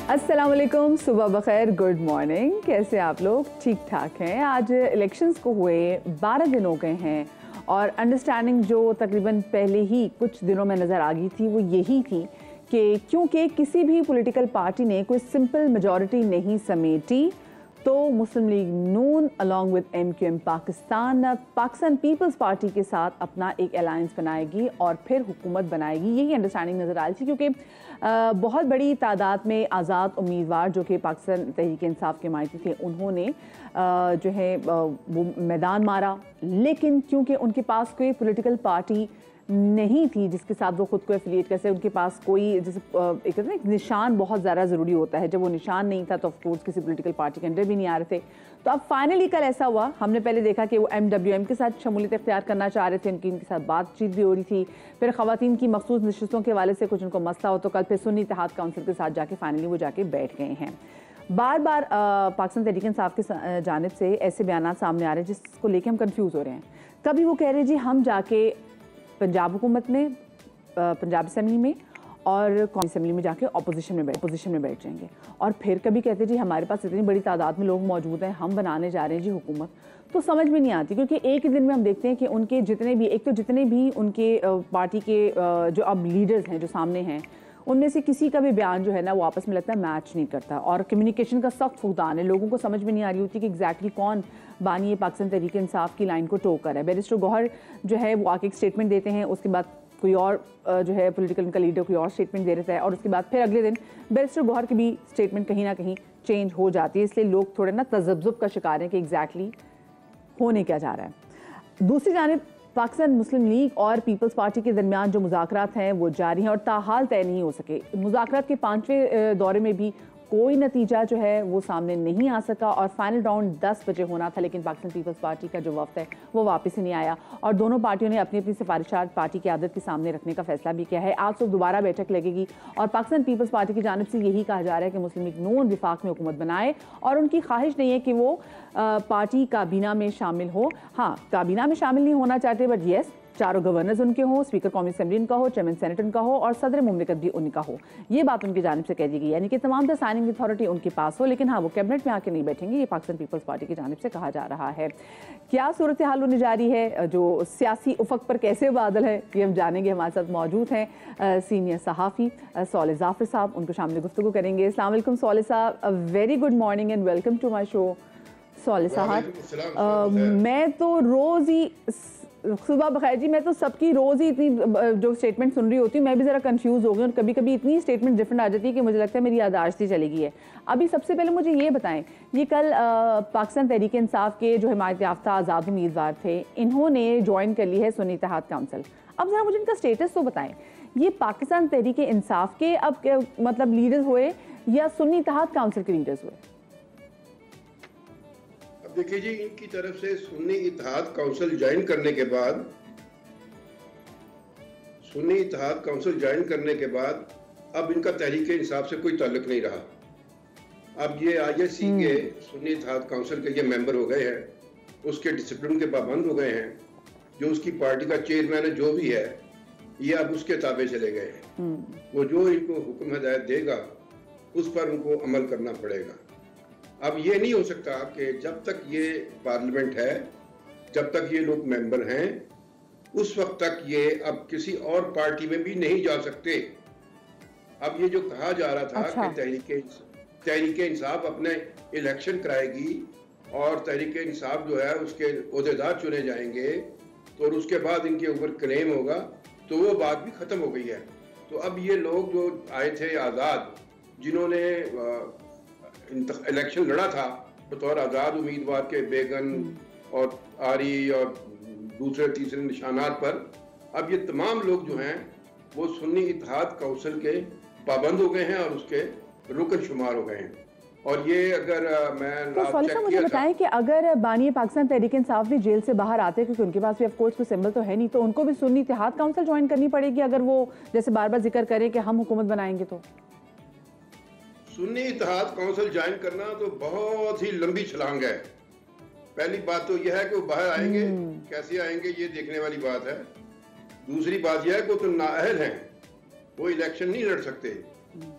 अस्सलाम वालेकुम, सुबह बखैर, गुड मॉर्निंग। कैसे आप लोग? ठीक ठाक हैं। आज इलेक्शंस को हुए 12 दिन हो गए हैं और अंडरस्टैंडिंग जो तकरीबन पहले ही कुछ दिनों में नज़र आ गई थी वो यही थी कि क्योंकि किसी भी पॉलिटिकल पार्टी ने कोई सिंपल मेजॉरिटी नहीं समेटी तो Muslim League Noon along with MQM Pakistan Peoples Party के साथ अपना एक अलायंस बनाएगी और फिर हुकूमत बनाएगी। यही अंडरस्टैंडिंग नज़र आ रही थी क्योंकि बहुत बड़ी तादाद में आज़ाद उम्मीदवार जो कि पाकिस्तान तहरीक इंसाफ के मायती थे उन्होंने जो है वो मैदान मारा, लेकिन क्योंकि उनके पास कोई पॉलिटिकल पार्टी नहीं थी जिसके साथ वो खुद को एफिलिएट कर सके, उनके पास कोई जैसे एक निशान बहुत ज़्यादा ज़रूरी होता है। जब वो निशान नहीं था तो ऑफकोर्स किसी पॉलिटिकल पार्टी के अंदर भी नहीं आ रहे थे। तो अब फाइनली कल ऐसा हुआ, हमने पहले देखा कि वो MWM के साथ शमूलियत इख्तियार करना चाह रहे थे, उनके साथ बातचीत भी हो रही थी। फिर ख़वातीन की मखसूस नशिस्तों के हवाले से कुछ उनको मसला हो तो कल फिर सुन्नी इत्तेहाद काउंसिल के साथ जाके फाइनली वो जाके बैठ गए हैं। बार बार पाकिस्तान तहरीक इंसाफ की जानिब से ऐसे बयान सामने आ रहे हैं जिसको लेके हम कंफ्यूज हो रहे हैं। कभी वो कह रहे हैं जी हम जाके पंजाब हुकूमत में, पंजाब असम्बली में और कौमी असम्बली में जाके अपोजिशन में बैठ जाएंगे, और फिर कभी कहते हैं जी हमारे पास इतनी बड़ी तादाद में लोग मौजूद हैं, हम बनाने जा रहे हैं जी हुकूमत। तो समझ में नहीं आती क्योंकि एक ही दिन में हम देखते हैं कि उनके जितने भी उनके पार्टी के जो अब लीडर्स हैं जो सामने हैं उनमें से किसी का भी बयान जो है ना वो आपस में लगता है मैच नहीं करता, और कम्युनिकेशन का सख्त फुकदान है। लोगों को समझ में नहीं आ रही होती कि एग्जैक्टली कौन बानी पाकिस्तान तहरीक इंसाफ की लाइन को टोक कर है। बैरिस्टर गौहर जो है वो आके एक स्टेटमेंट देते हैं, उसके बाद कोई और जो है पॉलिटिकल उनका लीडर कोई और स्टेटमेंट दे रहता है, और उसके बाद फिर अगले दिन बैरिस्टर गौहर की भी स्टेटमेंट कहीं ना कहीं चेंज हो जाती है। इसलिए लोग थोड़े ना तजब्जुब का शिकार हैं कि एग्जैक्टली होने क्या जा रहा है। दूसरी जानिब पाकिस्तान मुस्लिम लीग और पीपल्स पार्टी के दरमियान जो मुज़ाकरात हैं वो जारी हैं और ताहाल तय नहीं हो सके। मुज़ाकरात के 5वें दौरे में भी कोई नतीजा जो है वो सामने नहीं आ सका और फाइनल राउंड 10 बजे होना था, लेकिन पाकिस्तान पीपल्स पार्टी का जो वफ्द है वो वापस ही नहीं आया और दोनों पार्टियों ने अपनी अपनी सिफारिशात पार्टी की आदत के सामने रखने का फैसला भी किया है। आज सुबह दोबारा बैठक लगेगी और पाकिस्तान पीपल्स पार्टी की जानिब से यही कहा जा रहा है कि मुस्लिम लीग नून विफाक में हुकूमत बनाए और उनकी ख्वाहिश नहीं है कि वो पार्टी काबीना में शामिल हो। हाँ, काबीना में शामिल नहीं होना चाहते, बट येस चारों गवर्नर्स उनके हों, स्पीकर कौमी असेंबली उनका हो, चेयरमैन सेनेट उनका हो और सदर मुमलिकत भी उनका हो। ये बात उनकी जानिब से कह दी गई, यानी कि तमाम द साइनिंग अथॉरिटी उनके पास हो, लेकिन हाँ वो कैबिनेट में आके नहीं बैठेंगे। ये पाकिस्तान पीपल्स पार्टी की जानिब से कहा जा रहा है। क्या सूरत हाल होने जा रही है, जो सियासी उफक पर कैसे बादल है, ये हम जानेंगे। हमारे साथ मौजूद हैं सीनियर सहाफ़ी सौले जाफर साहब, उनको शामिल गुफ्तगू करेंगे। अस्सलाम वालेकुम सौले साहब, very good morning and welcome to my show. Saule साहब, मैं तो रोज़ ही सुबह बखैर जी, मैं तो सबकी रोज़ ही इतनी जो स्टेटमेंट सुन रही होती हूँ, मैं भी ज़रा कंफ्यूज हो गई और कभी कभी इतनी स्टेटमेंट डिफरेंट आ जाती है कि मुझे लगता है मेरी याददाश्त ही चली गई है। अभी सबसे पहले मुझे ये बताएं, ये कल पाकिस्तान तहरीक इंसाफ के जो हिमायत याफ्ता आज़ाद उम्मीदवार थे इन्होंने ज्वाइन कर ली है सुन्नी इत्तेहाद काउंसिल। अब ज़रा मुझे इनका स्टेटस तो बताएं, ये पाकिस्तान तहरीक इंसाफ के अब मतलब लीडर्स हुए या सुन्नी इत्तेहाद काउंसिल के लीडर्स हुए? देखिए जी, इनकी तरफ से सुन्नी इत्तेहाद काउंसिल ज्वाइन करने के बाद अब इनका तहरीक इंसाफ से कोई ताल्लुक नहीं रहा। अब ये ISC के सुन्नी इत्तेहाद काउंसिल के ये मेंबर हो गए हैं, उसके डिसिप्लिन के पाबंद हो गए हैं। जो उसकी पार्टी का चेयरमैन है जो भी है, ये अब उसके ताबे चले गए हैं। वो जो इनको हुक्म हिदायत देगा उस पर उनको अमल करना पड़ेगा। अब ये नहीं हो सकता कि जब तक ये पार्लियामेंट है, जब तक ये लोग मेंबर हैं, उस वक्त तक ये अब किसी और पार्टी में भी नहीं जा सकते। अब ये जो कहा जा रहा था कि तहरीक इंसाफ अपने इलेक्शन कराएगी और तहरीक इंसाफ जो है उसके ओहदेदार चुने जाएंगे तो उसके बाद इनके ऊपर क्लेम होगा, तो वो बात भी खत्म हो गई है। तो अब ये लोग जो आए थे आज़ाद, जिन्होंने इलेक्शन लड़ा था बतौर आज़ाद उम्मीदवार के बेगन और आरी और दूसरे तीसरे निशानात पर, अब ये तमाम लोग जो हैं वो सुन्नी इत्तेहाद काउंसिल के पाबंद हो गए हैं और उसके रुकन शुमार हो गए हैं। और ये अगर मैं तो मुझे बताएं कि अगर बानी पाकिस्तान तहरीक इंसाफ भी जेल से बाहर आते, क्योंकि उनके पास भी ऑफ कोर्स कोई सिंबल तो है नहीं, तो उनको भी सुन्नी इत्तेहाद काउंसिल ज्वाइन करनी पड़ेगी अगर वो जैसे बार बार जिक्र करें कि हम हुकूमत बनाएंगे? तो सुन्नी इत्तेहाद काउंसिल ज्वाइन करना तो बहुत ही लंबी छलांग है। पहली बात तो यह है कि वो बाहर आएंगे, कैसे आएंगे ये देखने वाली बात है। दूसरी बात यह है कि वो तो नाअहल हैं, वो इलेक्शन नहीं लड़ सकते।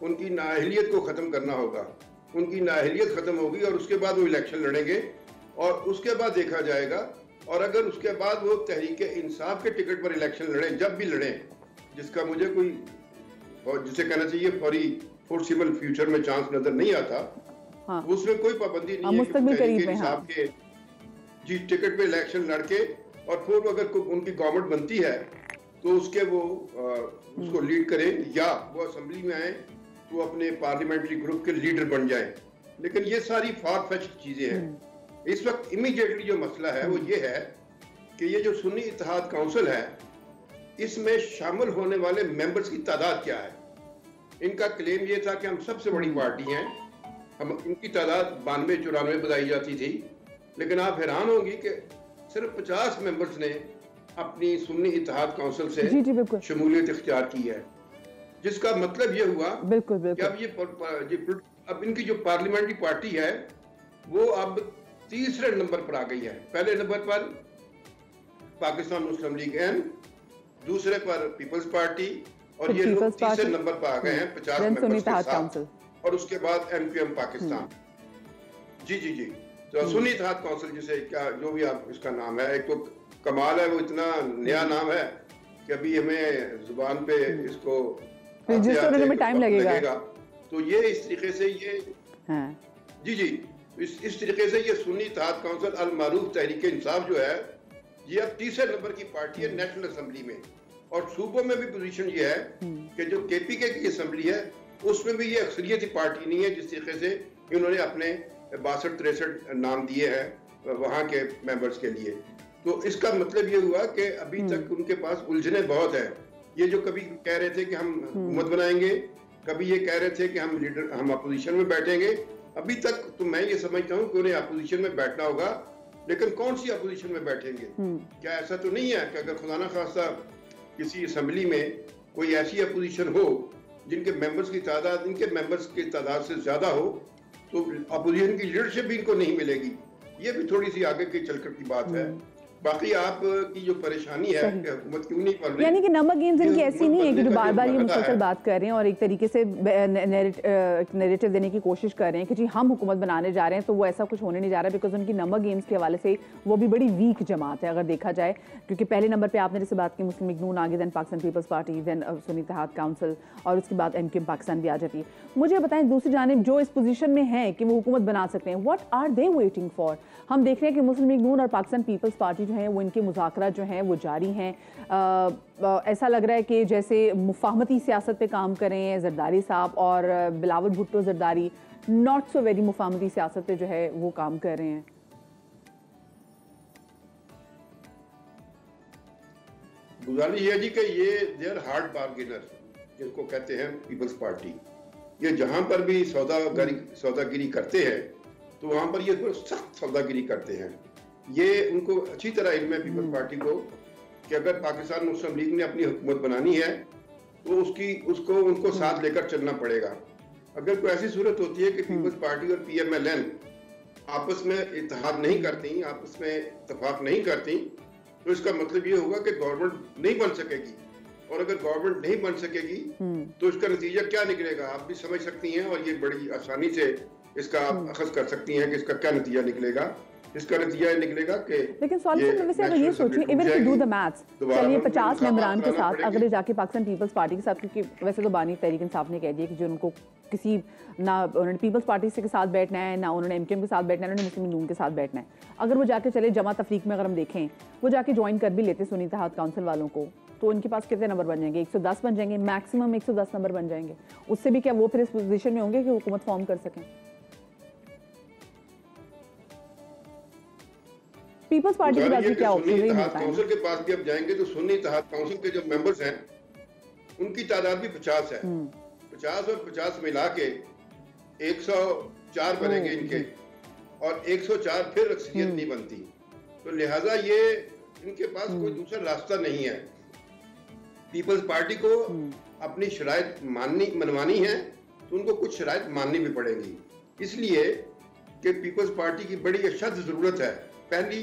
उनकी नाअहलियत को खत्म करना होगा। उनकी नाअहलियत खत्म होगी और उसके बाद वो इलेक्शन लड़ेंगे और उसके बाद देखा जाएगा। और अगर उसके बाद वो तहरीक इंसाफ के टिकट पर इलेक्शन लड़े, जब भी लड़े, जिसका मुझे कोई जिसे कहना चाहिए फौरी फोर्सिबल फ्यूचर में चांस नजर नहीं आता, हाँ। उसमें कोई पाबंदी नहीं है कि तहरीक इंसाफ के जी टिकट पे इलेक्शन लड़के और फिर अगर उनकी गवर्नमेंट बनती है तो उसके वो उसको लीड करें या वो असेंबली में आए तो अपने पार्लियामेंट्री ग्रुप के लीडर बन जाए। लेकिन ये सारी फार फेच्ड चीजें हैं। इस वक्त इमीडिएटली जो मसला है वो ये है कि ये जो सुन्नी इत्तेहाद काउंसिल है, इसमें शामिल होने वाले मेंबर्स की तादाद क्या है। इनका क्लेम ये था कि हम सबसे बड़ी पार्टी हैं, हम इनकी तादाद 92-94 बताई जाती थी, लेकिन आप हैरान होंगी कि सिर्फ 50 मेंबर्स ने अपनी सुन्नी इत्तेहाद काउंसिल से शमूलियत इख्तियार की है, जिसका मतलब ये हुआ कि अब इनकी जो पार्लियामेंट्री पार्टी है वो अब तीसरे नंबर पर आ गई है। पहले नंबर पर पाकिस्तान मुस्लिम लीग एन, दूसरे पर पीपल्स पार्टी और ये लोग तीसरे नंबर पर आ गए हैं 50 मेंबर्स के साथ। और उसके बाद एमक्यूएम पाकिस्तान। जी जी जी, तो सुन्नी इत्तेहाद काउंसिल जिसे क्या जो भी आप इसका नाम है, एक तो कमाल है, वो इतना नया नाम है कि अभी हमें जुबान पे इसको रजिस्टर में टाइम लगेगा। तो ये इस तरीके से ये जी जी इस तरीके से ये सुन्नी इत्तेहाद काउंसिल अल मारूफ तहरीक इंसाफ जो है ये अब तीसरे नंबर की पार्टी है नेशनल असेंबली में। और सूबों में भी पोजीशन ये है कि जो केपीके की असेंबली है उसमें भी ये अक्सरियती पार्टी नहीं है, जिस तरीके से इन्होंने अपने 62-63 नाम दिए हैं वहां के मेंबर्स के लिए। तो इसका मतलब ये हुआ कि अभी तक उनके पास उलझने बहुत है। ये जो कभी कह रहे थे कि हम हुकूमत बनाएंगे, कभी ये कह रहे थे कि हम अपोजिशन में बैठेंगे, अभी तक तो मैं ये समझता हूँ कि उन्हें अपोजिशन में बैठना होगा, लेकिन कौन सी अपोजिशन में बैठेंगे। क्या ऐसा तो नहीं है कि अगर खुदा ना खास्ता किसी असेंबली में कोई ऐसी अपोजिशन हो जिनके मेंबर्स की तादाद इनके मेंबर्स की तादाद से ज्यादा हो, तो अपोजिशन की लीडरशिप भी इनको नहीं मिलेगी। ये भी थोड़ी सी आगे की चलकर की बात है। बाकी आपकी जो परेशानी है कि हुकूमत क्यों नहीं पढ़ रही, यानी कि नंबर गेम्स इनकी ऐसी नहीं है कि जो बार बार ये मुसलसल बात कर रहे हैं और एक तरीके से नैरेटिव देने की कोशिश कर रहे हैं कि जी हम हुकूमत बनाने जा रहे हैं, तो वो ऐसा कुछ होने नहीं जा रहा, बिकॉज उनकी नंबर गेम्स के हवाले से वो भी बड़ी वीक जमात है अगर देखा जाए। क्योंकि पहले नंबर पर आपने जैसे बात की मुस्लिम लीग नून, आगे दैन पाकिस्तान पीपल्स पार्टी, दैन सुन्नी इत्तेहाद काउंसिल और उसके बाद एमक्यूएम पाकिस्तान भी आ जाती है। मुझे बताएं दूसरी जानिब जो इस पोजीशन में है कि वो हुकूमत बना सकते हैं, what are they waiting for. हम देख रहे हैं कि मुस्लिम लीग नून और पाकिस्तान पीपल्स पार्टी जो है वो इनके मुज़ाकरात जो हैं वो जारी हैं। ऐसा लग रहा है कि जैसे मुफाहमती सियासत पे काम कर रहे हैं जरदारी साहब और Bilawal Bhutto Zardari, not so very मुफाहमती सियासत पे जो है वो काम कर रहे हैं। गुजारिश ये जी कि ये देयर हार्ड बार्गेनर जिनको कहते हैं पीपल्स पार्टी, ये जहां पर भी सौदागिरी करते हैं तो वहां पर ये सख्त सौदागिरी करते हैं। ये उनको अच्छी तरह इल्म है पीपल्स पार्टी को कि अगर पाकिस्तान मुस्लिम लीग ने अपनी हुकूमत बनानी है तो उनको साथ लेकर चलना पड़ेगा। अगर कोई ऐसी सूरत होती है कि पीपल्स पार्टी और पीएमएलएन आपस में इत्तेहाद नहीं करती, आपस में इत्तेफाक नहीं करती, तो इसका मतलब ये होगा कि गवर्नमेंट नहीं बन सकेगी। और अगर गवर्नमेंट नहीं बन सकेगी तो इसका नतीजा क्या निकलेगा आप भी समझ सकती हैं, और ये बड़ी आसानी से इसका आप अखज़ कर सकती हैं कि इसका क्या नतीजा निकलेगा। इसका नतीजा निकलेगा कि लेकिन वैसे अगर ये सोचिए, even if you do the maths, चलिए 50 मेंबरान के साथ अगर जाके पाकिस्तान पीपल्स पार्टी के साथ, क्योंकि वैसे तो बानी तहरीक इंसाफ ने कह दिया कि जो उनको किसी ना उन्होंने पीपल्स पार्टी के साथ बैठना है, ना उन्होंने एमक्यूएम के साथ बैठना है, उन्होंने मुस्लिम लीग नून के साथ बैठना है। अगर वो जाके चले जमा तफरीक में अगर हम देखें वो जाके ज्वाइन कर भी लेते सुन्नी इत्तेहाद काउंसिल वालों को, तो उनके पास कितने नंबर बन जाएंगे? 110 बन जाएंगे, मैक्सिमम 110 नंबर बन जाएंगे। उससे भी क्या वो फिर इस पोजीशन में होंगे कि हुकूमत फॉर्म कर सकें? पीपल्स पार्टी की बात भी क्या ऑप्शन है? काउंसिल के पास भी अब जाएंगे तो सुन्नी इत्तेहाद काउंसिल के जो मेंबर्स हैं उनकी तादाद भी 50 है। 50 और 50 मिला के 104 बनेंगे इनके, और 104 फिर अक्सरियत नहीं बनती। तो लिहाजा ये इनके पास कोई दूसरा रास्ता नहीं है। पीपल्स पार्टी को अपनी शराइत मनवानी है तो उनको कुछ शराइत माननी भी पड़ेगी, इसलिए कि पीपल्स पार्टी की बड़ी अशद जरूरत है। पहली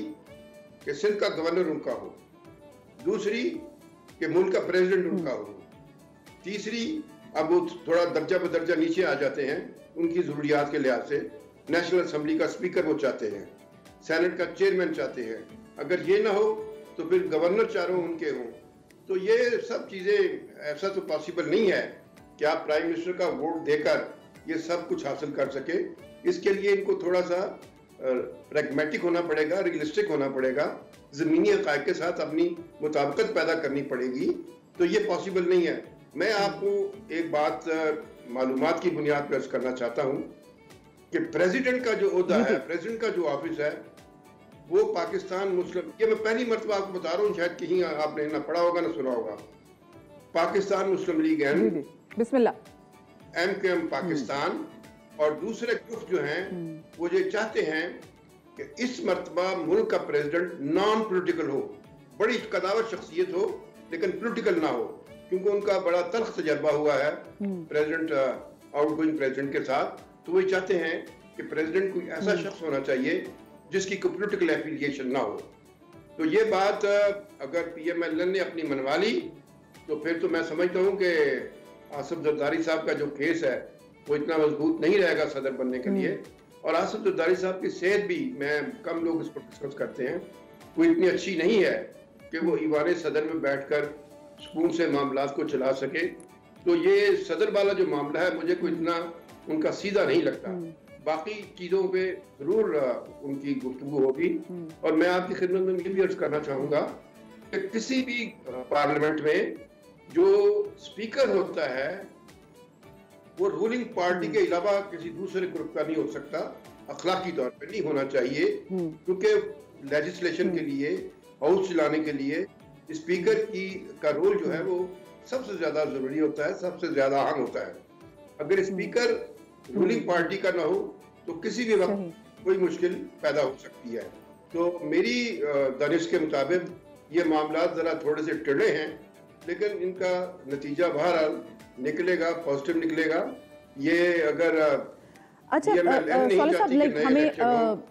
कि सिंध का गवर्नर उनका हो, दूसरी कि मुल्क का प्रेसिडेंट उनका हो, तीसरी अब वो थोड़ा दर्जा बदर्जा नीचे आ जाते हैं उनकी ज़रूरियात के लिहाज से। नेशनल असम्बली का स्पीकर वो चाहते हैं, सेनेट का चेयरमैन चाहते हैं, अगर ये ना हो तो फिर गवर्नर चारों उनके हों। तो ये सब चीज़ें ऐसा तो पॉसिबल नहीं है कि आप प्राइम मिनिस्टर का वोट देकर ये सब कुछ हासिल कर सके। इसके लिए इनको थोड़ा सा प्रैग्मेटिक होना पड़ेगा, रियलिस्टिक होना पड़ेगा, ज़मीनी हक़ाइक़ के साथ अपनी मुताबिकत पैदा करनी पड़ेगी। तो ये पॉसिबल नहीं है। मैं आपको एक बात मालूमात की बुनियाद पर अर्ज़ करना चाहता हूँ कि प्रेसिडेंट का जो ओहदा है, प्रेसिडेंट का जो ऑफिस है, वो पाकिस्तान मुस्लिम, ये मैं पहली मरतबा आपको बता रहा हूँ, शायद कहीं आपने ना पढ़ा होगा ना सुना होगा, पाकिस्तान मुस्लिम लीग एंड बिस्मिल्लाह MKM पाकिस्तान और दूसरे ग्रुप जो हैं वो ये चाहते हैं कि इस मरतबा मुल्क का प्रेसिडेंट नॉन पोलिटिकल हो, बड़ी कदावर शख्सियत हो लेकिन पोलिटिकल ना हो, क्योंकि उनका बड़ा तल्ख तजर्बा हुआ है प्रेसिडेंट आउटगोइंग प्रेसिडेंट के साथ। तो वो चाहते हैं कि प्रेसिडेंट कोई ऐसा शख्स होना चाहिए जिसकी कोई पोलिटिकल एफिलिएशन ना हो। तो ये बात अगर PMLN ने अपनी मनवा ली तो फिर तो मैं समझता हूँ कि आसिफ जरदारी साहब का जो केस है वो इतना मजबूत नहीं रहेगा सदर बनने के लिए। और आसिफ जरदारी साहब की सेहत भी, मैं कम लोग इस पर डिस्कस करते हैं, वो इतनी अच्छी नहीं है कि वो ईवान सदर में बैठकर सुकून से मामलात को चला सके। तो ये सदर वाला जो मामला है मुझे कोई इतना उनका सीधा नहीं लगता। बाकी चीज़ों पे जरूर उनकी गुफ्तगू होगी। और मैं आपकी खिदमत में ये भी अर्ज करना चाहूँगा कि किसी भी पार्लियामेंट में जो स्पीकर होता है वो रूलिंग पार्टी के अलावा किसी दूसरे ग्रुप का नहीं हो सकता, अखलाकी तौर पे नहीं होना चाहिए, क्योंकि लेजिस्लेशन के लिए, हाउस चलाने के लिए स्पीकर का रोल जो है वो सबसे ज्यादा जरूरी होता है, सबसे ज्यादा अहम होता है। अगर स्पीकर रूलिंग पार्टी का ना हो तो किसी भी वक्त कोई मुश्किल पैदा हो सकती है। तो मेरी दानिश के मुताबिक ये मामला जरा थोड़े से टेढ़े हैं, लेकिन इनका नतीजा बहरहाल निकलेगा, पॉजिटिव निकलेगा। ये अगर अच्छा साहब,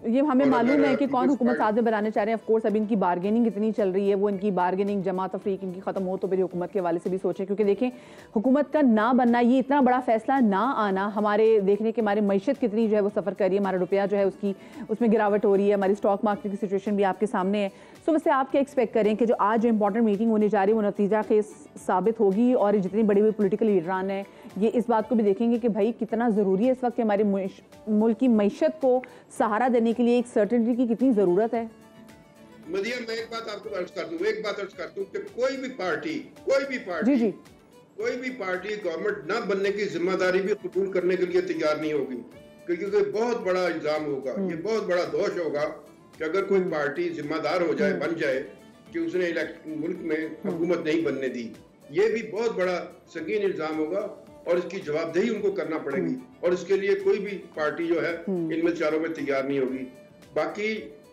ये हमें मालूम है कि कौन हुकूमत साथ में बनाने चाह रहे हैं। ऑफ कोर्स अभी इनकी बार्गेनिंग इतनी चल रही है, वो इनकी बार्गेनिंग जमा तफरीक इनकी खत्म हो तो फिर हुकूमत के हवाले से भी सोचें, क्योंकि देखें हुकूमत का ना बनना, ये इतना बड़ा फैसला ना आना, हमारे देखने के हमारी मैशत कितनी जो है वो सफ़र कर रही है, हमारा रुपया जो है उसमें गिरावट हो रही है, हमारी स्टॉक मार्केट की सिचुएशन भी आपके सामने है। सो वैसे आप क्या एक्सपेक्ट करें कि जो आज जो इंपॉर्टेंट मीटिंग होने जा रही है वो नतीजा के साबित होगी, और जितनी बड़ी बड़ी पोलिटिकल लीडरान है ये इस बात को भी देखेंगे कि भाई कितना ज़रूरी है इस वक्त हमारे मुल्क की मैशत को सहारा देने के लिए एक सर्टेनिटी की कितनी ज़रूरत है। मदिया, मैं एक बात आपको अर्ज कर दूं कि कोई भी पार्टी गवर्नमेंट ना बनने की जिम्मेदारी भी कबूल करने के लिए तैयार नहीं होगी, क्योंकि बहुत बड़ा इल्जाम होगा, ये बहुत बड़ा दोष होगा कि अगर कोई पार्टी जिम्मेदार हो जाए, बन जाए कि उसने मुल्क में हुकूमत नहीं बनने दी, ये भी बहुत बड़ा संगीन इल्जाम होगा और इसकी जवाबदेही उनको करना पड़ेगी। और इसके लिए कोई भी पार्टी जो है इनमें चारों में तैयार नहीं होगी। बाकी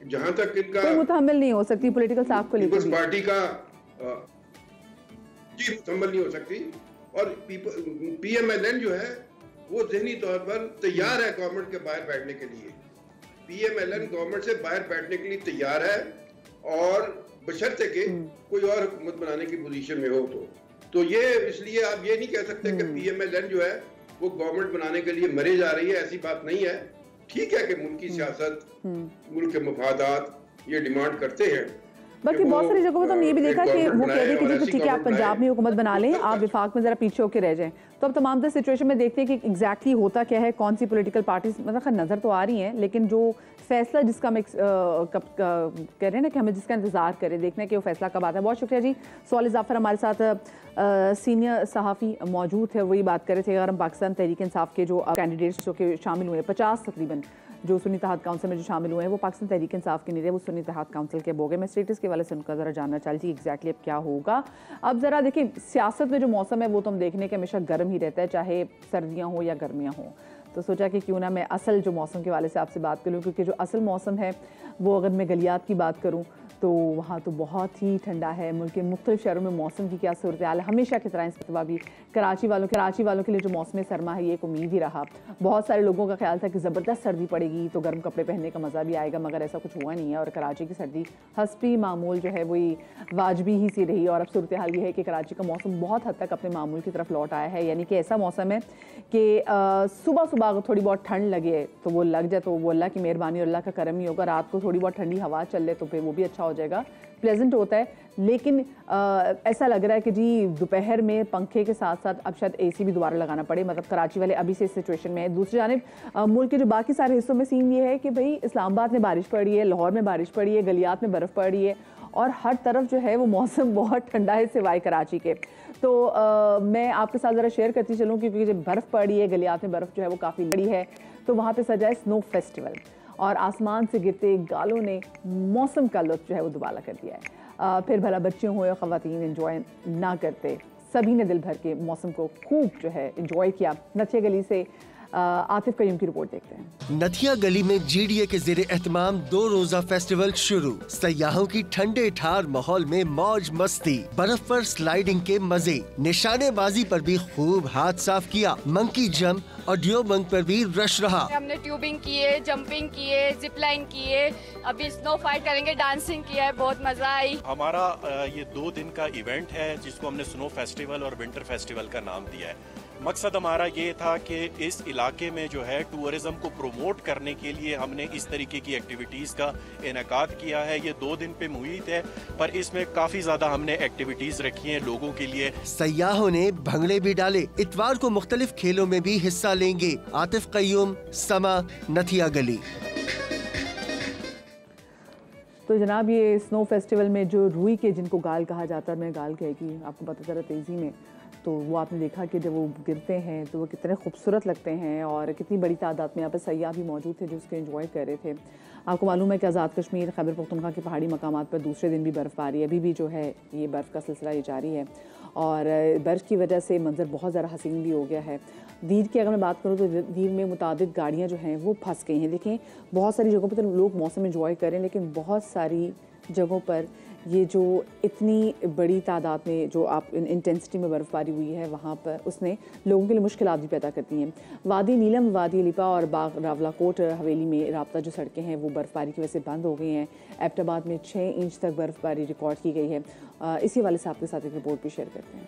जहां तक इनका कोई मुतहम्मिल नहीं हो सकती पॉलिटिकल साफ को लेकर, पार्टी का जी मुतहम्मिल नहीं हो सकती। और PMLN जो है वो ज़हनी तौर पर तैयार है गवर्नमेंट के बाहर बैठने के लिए। PMLN गवर्नमेंट से बाहर बैठने के लिए तैयार है, और बशर्ते के कोई और हुकूमत बनाने की पोजीशन में हो तो ये इसलिए आप ये नहीं कह सकते कि PMLN जो है वो गवर्नमेंट बनाने के लिए मरे जा रही है, ऐसी बात नहीं है। ठीक है कि मुल्क की सियासत, मुल्क के मफादात ये डिमांड करते हैं। बल्कि बहुत सारी जगहों पर तो हमने ये भी देखा कि वो कह रहे थे कि ठीक है आप पंजाब में हुकूमत बना लें, आप विफाक में जरा पीछे होकर रह जाएं। तो अब तमाम सिचुएशन में देखते हैं कि एग्जैक्टली होता क्या है, कौन सी पॉलिटिकल पार्टीज मतलब नजर तो आ रही हैं, लेकिन जो फैसला जिसका हम कह रहे हैं ना कि हमें जिसका इंतजार करें, देखना है कि वो फैसला कब आता है। बहुत शुक्रिया जी। सवाल जाफर हमारे साथ सीनियर सहाफ़ी मौजूद है, वही बात कर रहे थे। अगर हम पाकिस्तान तहरीक इंसाफ के जो कैंडिडेट्स जो कि शामिल हुए 50 तकरीबन जो सुन्नी इत्तेहाद काउंसिल में जो शामिल हुए हैं वो पाकिस्तान तहरीक इंसाफ के नहीं रहे, वो सुन्नी इत्तेहाद काउंसिल के हो गए। मैं स्टेटस के वाले से उनका ज़रा जानना चाहती हूँ एग्जैक्टली अब क्या होगा। अब ज़रा देखिए सियासत में जो मौसम है वो तो हम देखने के हमेशा गर्म ही रहता है, चाहे सर्दियाँ हो या गर्मियाँ हो। तो सोचा कि क्यों ना मैं असल जो मौसम के वाले से आपसे बात करूँ, क्योंकि जो असल मौसम है वो अगर मैं गलियात की बात करूँ तो वहाँ तो बहुत ही ठंडा है। मुल्क के मुख्तलिफ शहरों में मौसम की क्या सूरत हाल है हमेशा की तरह इस मरतबा भी कराची वालों के लिए जो मौसम सरमा है ये एक उम्मीद ही रहा। बहुत सारे लोगों का ख्याल था कि ज़बरदस्त सर्दी पड़ेगी तो गर्म कपड़े पहनने का मज़ा भी आएगा, मगर ऐसा कुछ हुआ नहीं है और कराची की सर्दी हस्बी मामूल जो है वही वाजबी ही सी रही। और अब सूरत हाल ये है कि कराची का मौसम बहुत हद तक अपने मामूल की तरफ लौट आया है, यानी कि ऐसा मौसम है कि सुबह सुबह अगर थोड़ी बहुत ठंड लगे तो वो लग जाए तो वो अल्लाह की मेहरबानी और अल्लाह का करम ही होगा। रात को थोड़ी बहुत ठंडी हवा चल ले तो फिर वो भी अच्छा हो जाएगा, प्लेजेंट होता है। लेकिन ऐसा लग रहा है कि जी दोपहर में पंखे के साथ साथ अब शायद एसी भी दोबारा लगाना पड़े, मतलब कराची वाले अभी से इस सिचुएशन में है। दूसरी जानिब मुल्क के जो बाकी सारे हिस्सों में सीन ये है कि भाई इस्लामाबाद में बारिश पड़ी है, लाहौर में बारिश पड़ी है, गलियात में बर्फ़ पड़ी है और हर तरफ जो है वो मौसम बहुत ठंडा है सिवाय कराची के। तो मैं आपके साथ ज़रा शेयर करती चलूँ क्योंकि जब बर्फ़ पड़ी है गलियात में, बर्फ़ जो है वो काफ़ी बड़ी है, तो वहाँ पे सजा है स्नो फेस्टिवल और आसमान से गिरते गालों ने मौसम का लुत्फ़ जो है वो दुबाला कर दिया है। फिर भला बच्चे हों या ख़वातीन एंजॉय ना करते, सभी ने दिल भर के मौसम को खूब जो है एंजॉय किया। नथिया गली से आतिफ कयूम की रिपोर्ट देखते हैं। नथिया गली में GDA के ज़ेरे एहतमाम 2 रोज़ा फेस्टिवल शुरू। सयाहों की ठंडे ठार माहौल में मौज मस्ती, बर्फ पर स्लाइडिंग के मजे, निशानेबाजी पर भी खूब हाथ साफ किया। मंकी जंप और ड्यो बंक पर भी रश रहा। हमने ट्यूबिंग किए, जंपिंग किए, जिप लाइन किए, अभी स्नो फाइट करेंगे, डांसिंग किया है, बहुत मजा आई। हमारा ये 2 दिन का इवेंट है जिसको हमने स्नो फेस्टिवल और विंटर फेस्टिवल का नाम दिया है। मकसद हमारा ये था कि इस इलाके में जो है टूरिज्म को प्रमोट करने के लिए हमने इस तरीके की एक्टिविटीज़ का इनेकाद किया है। ये 2 दिन पे मुहित है पर इसमें काफ़ी ज़्यादा हमने एक्टिविटीज़ रखी हैं लोगों के लिए। सयाहों ने भंगड़े भी डाले। इतवार को मुख्तलिफ खेलों में भी हिस्सा लेंगे। आतिफ कयूम, समा, नथिया गली। तो जनाब ये स्नो फेस्टिवल में जो रुई के जिनको गाल कहा जाता है, मैं गाल कहेगी आपको पता चला तेज़ी में, तो वो आपने देखा कि जब वो गिरते हैं तो वो कितने खूबसूरत लगते हैं और कितनी बड़ी तादाद में यहाँ पर सयाह भी मौजूद थे जो उसको एंजॉय कर रहे थे। आपको मालूम है कि आज़ाद कश्मीर खैबर पख्तूनख्वा के पहाड़ी मकामात पर दूसरे दिन भी बर्फ़बारी है, अभी भी जो है ये बर्फ़ का सिलसिला ये जारी है और बर्फ़ की वजह से मंजर बहुत ज़्यादा हसीन भी हो गया है। दीर की अगर मैं बात करूँ तो दीर में मुतादिद गाड़ियाँ जो हैं वो फंस गई हैं। देखें बहुत सारी जगहों पर तो लोग मौसम एंजॉय करें, लेकिन बहुत सारी जगहों पर ये जो इतनी बड़ी तादाद में जो आप इंटेंसिटी में बर्फ़बारी हुई है वहाँ पर उसने लोगों के लिए मुश्किलात भी पैदा करती हैं। वादी नीलम, वादी लिपा और बाग रावलाकोट हवेली में राब्ता जो सड़कें हैं वो बर्फ़बारी की वजह से बंद हो गई हैं। एबटाबाद में 6 इंच तक बर्फ़बारी रिकॉर्ड की गई है। इसी वाले से आपके साथ एक रिपोर्ट भी शेयर करते हैं।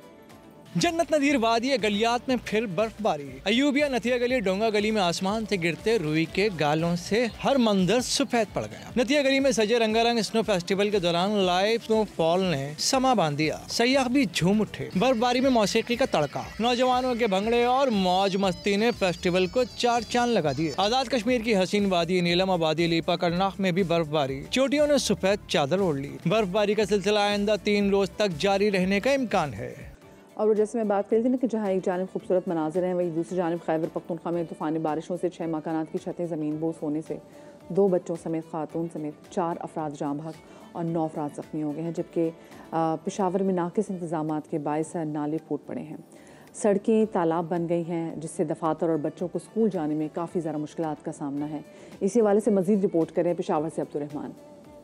जन्नत नज़ीर वादी गलियात में फिर बर्फबारी। अयूबिया नथिया गली डोंगा गली में आसमान से गिरते रुई के गालों से हर मंजर सफेद पड़ गया। नथिया गली में सजे रंगारंग स्नो फेस्टिवल के दौरान लाइव स्नोफॉल ने समा बांध दिया। सयाह भी झूम उठे। बर्फबारी में मौसीकी का तड़का, नौजवानों के भंगड़े और मौज मस्ती ने फेस्टिवल को 4 चांद लगा दिए। आजाद कश्मीर की हसीन वादी नीलम आबादी लीपा करनाख में भी बर्फबारी, चोटियों ने सफेद चादर ओढ़ ली। बर्फबारी का सिलसिला आइंदा 3 रोज तक जारी रहने का इम्कान है। और जैसे मैं बात कर रही थी ना कि जहाँ एक जानिब खूबसूरत मनाजिर हैं, वहीं दूसरी जानिब खैबर पख्तूनख्वा में तूफ़ानी बारिशों से 6 मकानात की छतें ज़मीन बोस होने से 2 बच्चों समेत खातून समेत 4 अफराद जाँ बहक और 9 अफराद ज़ख्मी हो गए हैं, जबकि पेशावर में नाकिस इंतज़ामात के बायस नाले फूट पड़े हैं। सड़कें तालाब बन गई हैं जिससे दफातर और बच्चों को स्कूल जाने में काफ़ी ज़्यादा मुश्किलात का सामना है। इसी हवाले से मज़ीद रिपोर्ट करें पेशावर से अब्दुर्रहमान।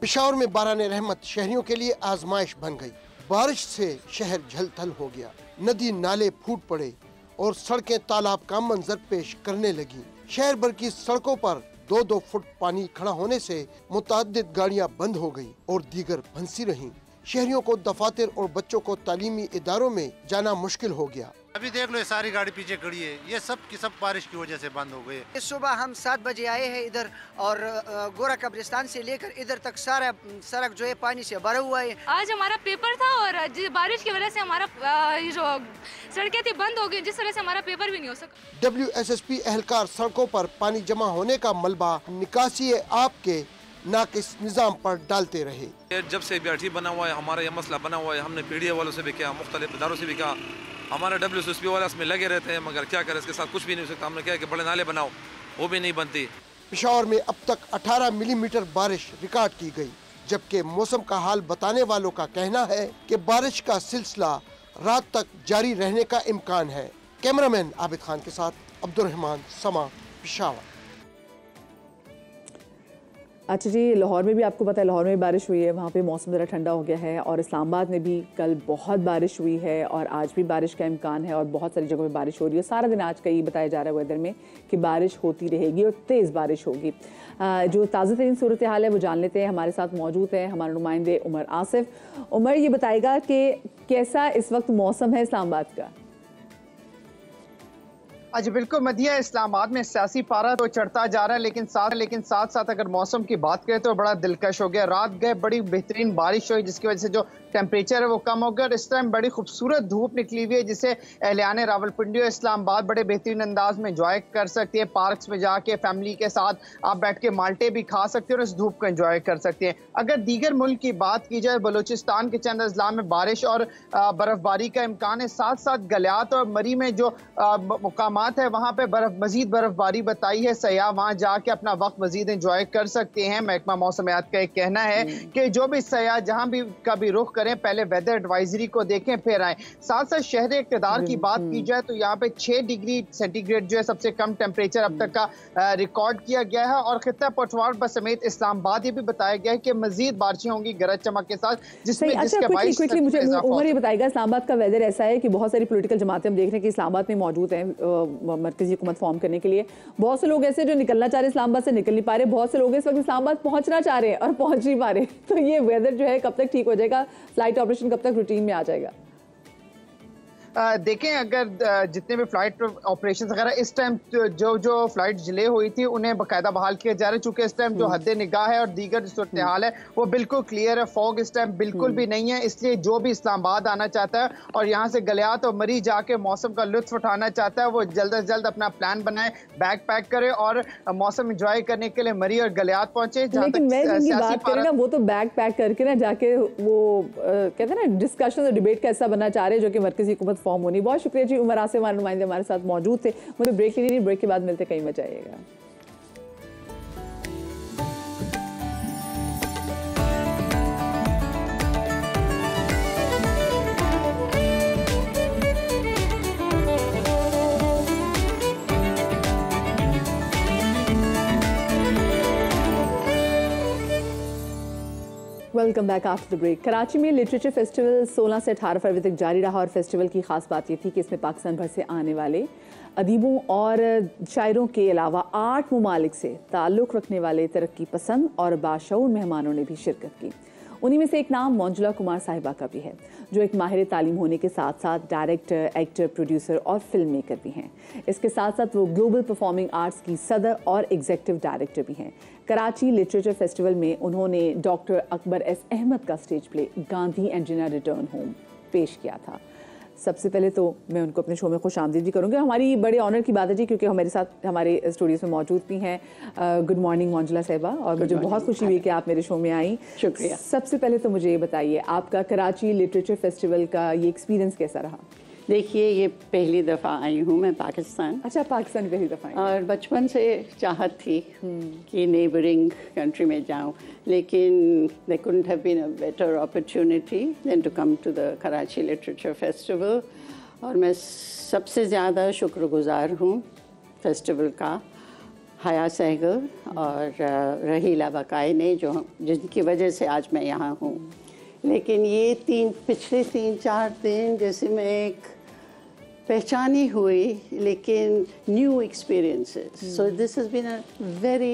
पेशावर में बाराने रहमत शहरियों के लिए आजमाइश बन गई। बारिश से शहर झलथल हो गया, नदी नाले फूट पड़े और सड़कें तालाब का मंजर पेश करने लगी। शहर भर की सड़कों पर 2-2 फुट पानी खड़ा होने से मुताद्दिद गाड़ियां बंद हो गई और दीगर फंसी रहीं। शहरियों को दफातर और बच्चों को तालीमी इदारों में जाना मुश्किल हो गया। अभी देख लो ये सारी गाड़ी पीछे खड़ी है, ये सब की सब बारिश की वजह से बंद हो गई। इस सुबह हम 7 बजे आए हैं इधर और गोरा कब्रिस्तान से लेकर इधर तक सारा सड़क जो है पानी से भरा हुआ है। आज हमारा पेपर था और बारिश की वजह से हमारा जो सड़कें थी बंद हो गई, जिस वजह से हमारा पेपर भी नहीं हो सका। WSSP एहलकार सड़कों पर पानी जमा होने का मलबा निकासी आपके नाकिस निज़ाम पर डालते रहे। जब से BRT बना हुआ है, हमारा यह मसला बना हुआ है, हमने PDA वालों से भी किया, मुख्तलिफ इदारों से भी कहा, हमारा WSSP वाला इसमें लगे रहते हैं, मगर क्या करें, इसके साथ कुछ भी नहीं हो सकता। हमने कहा कि बड़े नाले बनाओ, वो भी नहीं बनती। पेशावर में अब तक 18 मिलीमीटर बारिश रिकॉर्ड की गई, जबकि मौसम का हाल बताने वालों का कहना है कि बारिश का सिलसिला रात तक जारी रहने का इम्कान है। कैमरामैन आबिद खान के साथ अब्दुर्रहमान, समा, पेशावर। अच्छा जी, लाहौर में भी आपको पता है लाहौर में भी बारिश हुई है, वहाँ पे मौसम ज़रा ठंडा हो गया है और इस्लामाबाद में भी कल बहुत बारिश हुई है और आज भी बारिश का इम्कान है और बहुत सारी जगहों पे बारिश हो रही है। सारा दिन आज का ये बताया जा रहा है वेदर में कि बारिश होती रहेगी और तेज़ बारिश होगी। जो ताज़ा तरीन सूरत हाल है वो जान लेते हैं। हमारे साथ मौजूद है हमारे नुमाइंदे उमर आसिफ। उमर, ये बताएगा कि कैसा इस वक्त मौसम है इस्लामाबाद का? आज बिल्कुल मदिया, इस्लामाबाद में सियासी पारा तो चढ़ता जा रहा है, लेकिन साथ साथ अगर मौसम की बात करें तो बड़ा दिलकश हो गया। रात गए बड़ी बेहतरीन बारिश हुई जिसकी वजह से जो टेम्परेचर है वो कम हो गया और इस टाइम बड़ी खूबसूरत धूप निकली हुई है जिसे अहलियाने रावलपिंडी और इस्लामाबाद बड़े बेहतरीन अंदाज में एंजॉय कर सकती है। पार्क्स में जाके फैमिली के साथ आप बैठ के माल्टे भी खा सकते हैं और इस धूप को एंजॉय कर सकते हैं। अगर दीगर मुल्क की बात की जाए, बलूचिस्तान के चंद अजला में बारिश और बर्फबारी का इम्कान है। साथ साथ गलियात और मरी में जो मुकामात है वहाँ पे मजीद बर्फबारी बताई है। सयाह वहाँ जाके अपना वक्त मजीद एंजॉय कर सकते हैं। महकमा मौसमियात का एक कहना है कि जो भी सयाह जहाँ भी का भी रुख करें पहले वेदर एडवाइजरी को देखें फिर आए। साथ साथ शहर इक़्तिदार की बात की जाए तो यहाँ पे 6 डिग्री सेंटीग्रेड जो है सबसे कम टेम्परेचर अब तक का रिकॉर्ड किया गया है और खित्ता पठवार समेत इस्लामाबाद ये भी बताया गया है कि मजीद बारिशें होंगी गरज चमक के साथ, जिसमें मुझे उमर ये बताएगा, इस्लामाबाद का वेदर ऐसा है कि बहुत सारी पॉलिटिकल जमातें हम देख रहे हैं कि इस्लामाबाद में मौजूद हैं मरकजी हुकूमत फॉर्म करने के लिए। बहुत से लोग ऐसे जो निकलना चाह रहे हैं इस्लामाबाद से निकल नहीं पा रहे, बहुत से लोग इस वक्त इस्लामाबाद पहुंचना चाह रहे हैं और पहुंच नहीं पा रहे। तो ये वेदर जो है कब तक ठीक हो जाएगा, फ्लाइट ऑपरेशन कब तक रूटीन में आ जाएगा? देखें, अगर जितने भी फ्लाइट ऑपरेशन वगैरह इस टाइम जो फ्लाइट डिले हुई थी उन्हें बाकायदा बहाल किया जा रहा है, चूंकि इस टाइम जो हद निगाह है और दीगर सूरत हाल है वो बिल्कुल क्लियर है। फॉग इस टाइम बिल्कुल भी नहीं है, इसलिए जो भी इस्लामाबाद आना चाहता है और यहाँ से गलियात और मरी जाके मौसम का लुत्फ उठाना चाहता है वो जल्द से जल्द अपना प्लान बनाए, बैग पैक करे और मौसम इंजॉय करने के लिए मरी और गलियात पहुंचे। लेकिन मैं जिनकी बात करें ना वो तो बैग पैक करके ना जाके वो कहते हैं ना डिस्कशन और डिबेट का हिस्सा बनना चाह रहे हैं जो कि मरकजी हुकूमत फॉर्म होनी। बहुत शुक्रिया जी, उमर आसिफ हमारे नुमाइंदे हमारे साथ मौजूद थे। मुझे ब्रेक लेनी, ब्रेक के बाद मिलते, कहीं मत जाइएगा। Welcome back after the break. Karachi में लिटरेचर फेस्टिवल 16 से 18 फरवरी तक जारी रहा और फेस्टिवल की खास बात ये थी कि इसमें पाकिस्तान भर से आने वाले अदीबों और शायरों के अलावा 8 ममालिक से ताल्लुक़ रखने वाले तरक्की पसंद और बाशऊर मेहमानों ने भी शिरकत की। उन्हीं में से एक नाम मंजुला कुमार साहिबा का भी है, जो एक माहिर तालीम होने के साथ साथ डायरेक्टर, एक्टर, प्रोड्यूसर और फिल्म मेकर भी हैं। इसके साथ साथ वो ग्लोबल परफॉर्मिंग आर्ट्स की सदर और एग्जीक्यूटिव डायरेक्टर भी हैं। कराची लिटरेचर फेस्टिवल में उन्होंने डॉक्टर अकबर एस अहमद का stage play Gandhi and Jinnah return home पेश किया था। सबसे पहले तो मैं उनको अपने शो में खुशामदीद भी करूँगी। हमारी बड़े ऑनर की बात है जी, क्योंकि हमारे साथ हमारे स्टूडियोज़ में मौजूद भी हैं। गुड मॉर्निंग मंजुला साहिबा, और मुझे बहुत खुशी हुई कि आप मेरे शो में आई। शुक्रिया। सबसे पहले तो मुझे ये बताइए, आपका कराची लिटरेचर फेस्टिवल का ये एक्सपीरियंस कैसा रहा? देखिए, ये पहली दफ़ा आई हूँ मैं पाकिस्तान। अच्छा, पाकिस्तान पहली दफ़ा आई। और बचपन से चाहत थी कि नेबरिंग कंट्री में जाऊँ, लेकिन there couldn't have been a better opportunity than to come to the Karachi Literature Festival। और मैं सबसे ज़्यादा शुक्रगुजार हूँ फेस्टिवल का हया सहगल और रहीला बकाई ने, जिनकी वजह से आज मैं यहाँ हूँ। लेकिन ये पिछले 3-4 दिन जैसे मैं एक पहचानी हुई, लेकिन new experiences. So this has been a very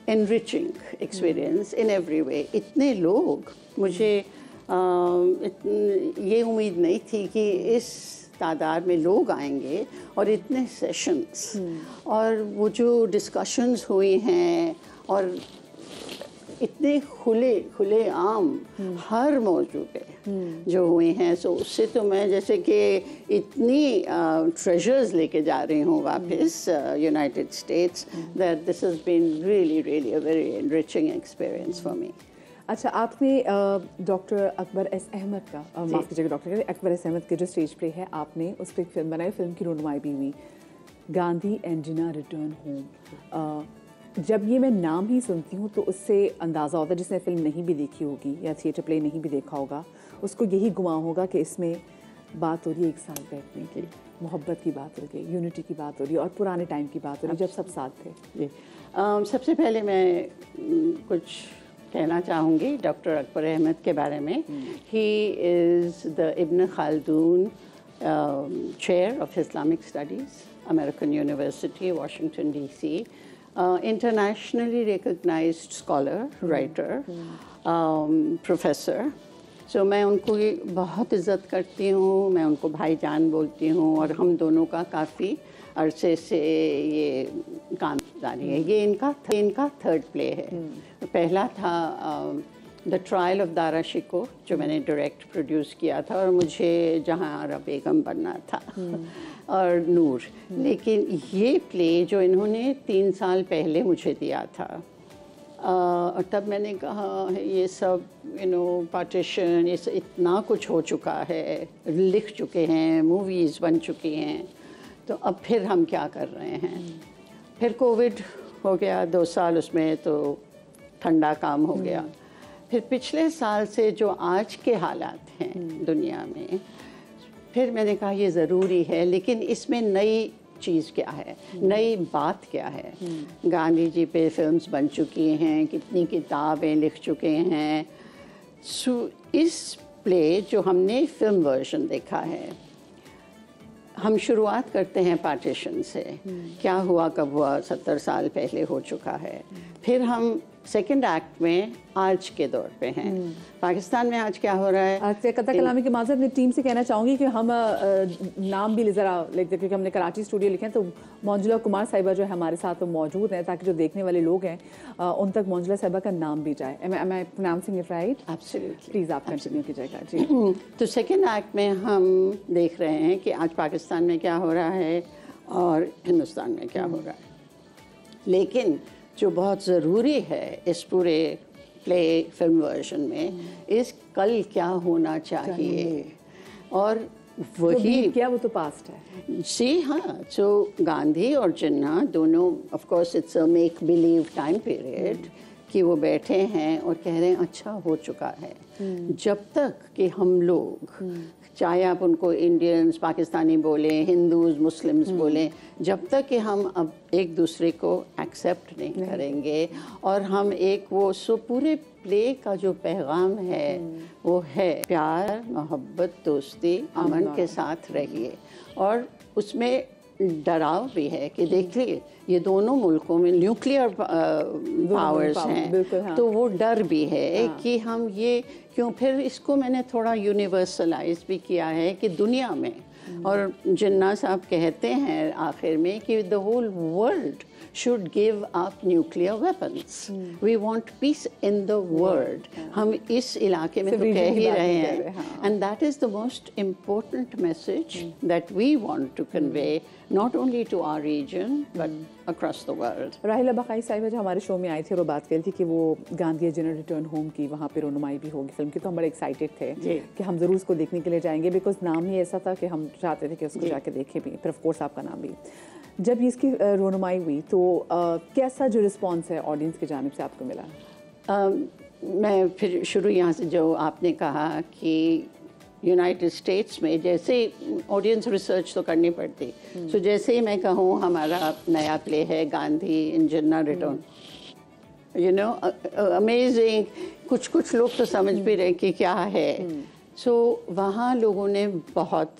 enriching experience in every way. इतने लोग, मुझे ये उम्मीद नहीं थी कि इस तादाद में लोग आएंगे और इतने सेशंस और वो जो डिस्कशंस हुई हैं और इतने खुले आम हर मौजू पे जो हुए हैं। सो उससे तो मैं जैसे कि इतनी ट्रेजर्स लेके जा रही हूँ वापस United States, that this has been really a very enriching experience for me. अच्छा, आपने डॉक्टर अकबर एस अहमद का, माफ़ कीजिएगा डॉक्टर अकबर एस अहमद के जो स्टेज प्ले है, आपने उस पर एक फिल्म बनाई, फिल्म की रोनुमाई भी हुई, Gandhi and Jinnah return home. जब ये मैं नाम ही सुनती हूँ तो उससे अंदाज़ा होता है, जिसने फिल्म नहीं भी देखी होगी या थिएटर प्ले नहीं भी देखा होगा, उसको यही गुमान होगा कि इसमें बात हो रही है एक साथ बैठने की, मोहब्बत की बात हो रही है, यूनिटी की बात हो रही है और पुराने टाइम की बात हो रही है जब सब साथ थे। जी, सबसे पहले मैं कुछ कहना चाहूँगी डॉक्टर अकबर अहमद के बारे में। He is the Ibn Khaldun chair of Islamic Studies, American University, Washington DC, internationally recognized scholar, writer, professor. So मैं उनको बहुत इज़्ज़त करती हूँ, मैं उनको भाईजान बोलती हूँ और हम दोनों का काफ़ी अरसे से ये काम जारी है। ये इनका थर्ड प्ले है। पहला था the trial of Dara Shikoh, जो मैंने डायरेक्ट प्रोड्यूस किया था और मुझे जहाँ आरा बेगम बनना था और नूर। लेकिन ये प्ले जो इन्होंने 3 साल पहले मुझे दिया था, और तब मैंने कहा ये सब पार्टीशन, ये सब इतना कुछ हो चुका है, लिख चुके हैं, मूवीज़ बन चुकी हैं, तो अब फिर हम क्या कर रहे हैं। फिर कोविड हो गया 2 साल, उसमें तो ठंडा काम हो गया। फिर पिछले साल से जो आज के हालात हैं दुनिया में, फिर मैंने कहा ये ज़रूरी है, लेकिन इसमें नई चीज़ क्या है, नई बात क्या है। गांधी जी पे फिल्म्स बन चुकी हैं, कितनी किताबें लिख चुके हैं। इस प्ले जो हमने फिल्म वर्जन देखा है, हम शुरुआत करते हैं पार्टीशन से, क्या हुआ कब हुआ, 70 साल पहले हो चुका है। फिर हम सेकंड एक्ट में आज के दौर पे हैं, पाकिस्तान में आज क्या हो रहा है। आज से कतः कलामी की माज़रत अपनी टीम से कहना चाहूँगी कि हम नाम भी ज़रा लिख दें, क्योंकि हमने कराची स्टूडियो लिखे हैं, तो मंजुला कुमार साहिबा जो है हमारे साथ तो मौजूद हैं, ताकि जो देखने वाले लोग हैं उन तक मंजुला साहिबा का नाम भी जाए। Am I pronouncing it right? Absolutely. Please आप कंटिन्यू कीजिएगा जी। तो सेकेंड एक्ट में हम देख रहे हैं कि आज पाकिस्तान में क्या हो रहा है और हिंदुस्तान में क्या हो रहा है। लेकिन जो बहुत ज़रूरी है इस पूरे प्ले फिल्म वर्जन में, इस कल क्या होना चाहिए, और वही क्या वो तो पास्ट है। जी हाँ, जो गांधी और जिन्ना दोनों, of course it's a make believe time period, कि वो बैठे हैं और कह रहे हैं अच्छा हो चुका है। जब तक कि हम लोग, चाहे आप उनको इंडियंस, पाकिस्तानी बोलें, हिंदूज, मुस्लिम्स बोलें, जब तक कि हम अब एक दूसरे को एक्सेप्ट नहीं करेंगे और हम एक वो पूरे प्ले का जो पैगाम है वो है प्यार, मोहब्बत, दोस्ती, अमन के साथ रहिए। और उसमें डराव भी है कि देखिए ये दोनों मुल्कों में न्यूक्लियर पावर्स हैं, हाँ। तो वो डर भी है कि हम ये क्यों, फिर इसको मैंने थोड़ा यूनिवर्सलाइज भी किया है कि दुनिया में, और जिन्ना साहब कहते हैं आखिर में कि the whole world should give up nuclear weapons. We want peace in the world. हम इस इलाके में तो कह ही रहे हैं, and that is the most important message that we want to convey, not only to our region but across the world. राहिला बकाई साहिबा जो हमारे शो में आई थी और वो बात कर रही थी कि वो गांधी जिन्ना रिटर्न होम की वहाँ पे रोनुमाई भी होगी फिल्म की, तो हम बड़े एक्साइटेड थे कि हम ज़रूर उसको देखने के लिए जाएंगे, बिकॉज नाम ही ऐसा था कि हम चाहते थे कि उसको जाके देखें भी, फिर ऑफ कोर्स आपका नाम भी। जब इसकी रोनुमाई हुई तो कैसा जो रिस्पॉन्स है ऑडियंस की जानिब से आपको मिला? मैं फिर शुरू यहाँ से, जो आपने कहा कि यूनाइटेड स्टेट्स में जैसे ऑडियंस रिसर्च तो करनी पड़ती, सो जैसे ही मैं कहूँ हमारा नया प्ले है गांधी इन जिन्ना रिटर्न, यू नो अमेजिंग, कुछ लोग तो समझ भी रहे कि क्या है। सो वहाँ लोगों ने बहुत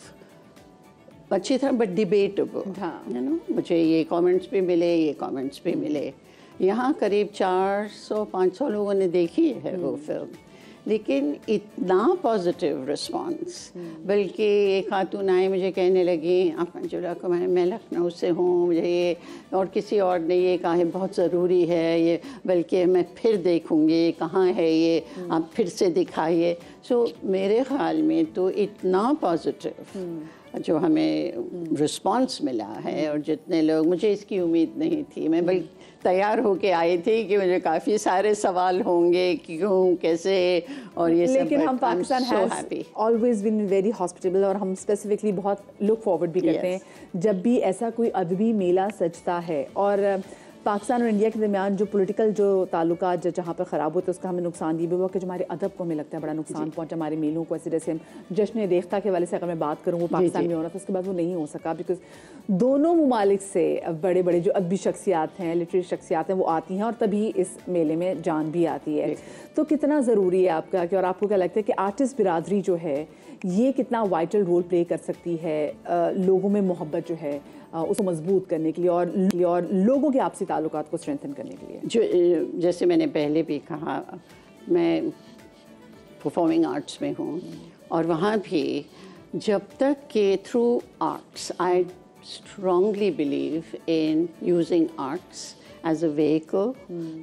अच्छी तरह, बट डिबेटेबल, यू नो, मुझे ये कमेंट्स भी मिले, ये कमेंट्स भी मिले। यहाँ करीब 400-500 लोगों ने देखी है वो फिल्म, लेकिन इतना पॉजिटिव रिस्पांस, बल्कि एक खातून आई मुझे कहने लगी, आप मंजुला को, मैं लखनऊ से हूँ, मुझे ये, और किसी और ने ये कहा है बहुत ज़रूरी है ये, बल्कि मैं फिर देखूँगी कहाँ है ये, आप फिर से दिखाइए। सो मेरे ख़्याल में तो इतना पॉजिटिव जो हमें रिस्पांस मिला है, और जितने लोग, मुझे इसकी उम्मीद नहीं थी, मैं बल्कि तैयार होके आई थी कि मुझे काफ़ी सारे सवाल होंगे, क्यों, कैसे, और ये सब। लेकिन हम Pakistan has always been very hospitable, और हम स्पेसिफिकली बहुत लुक फॉरवर्ड भी करते हैं जब भी ऐसा कोई अदबी मेला सजता है। और पाकिस्तान और इंडिया के दरमियान जो पॉलिटिकल जो ताल्लुकात जहाँ पर ख़राब होते हैं उसका हमें नुकसान ये भी हुआ कि जो हमारे अदब को हमें लगता है बड़ा नुकसान पहुँचा, हमारे मेलों को। ऐसे जैसे जश्न रेख्ता के वाले से अगर मैं बात करूँ, वो पाकिस्तान में होना था, उसके बाद वो नहीं हो सका बिकॉज दोनों ममालिक से बड़े बड़े जो अदबी शख्सियात हैं, लिटरेरी शख्सियात हैं, वो आती हैं और तभी इस मेले में जान भी आती है। तो कितना ज़रूरी है आपका कि, और आपको क्या लगता है कि आर्टिस्ट बिरादरी जो है ये कितना वाइटल रोल प्ले कर सकती है लोगों में मोहब्बत जो है उसको मजबूत करने के लिए और लोगों के आपसी ताल्लुकात को स्ट्रेंथन करने के लिए? जो जैसे मैंने पहले भी कहा, मैं परफॉर्मिंग आर्ट्स में हूँ और वहाँ भी जब तक कि through arts I strongly believe in using arts as a vehicle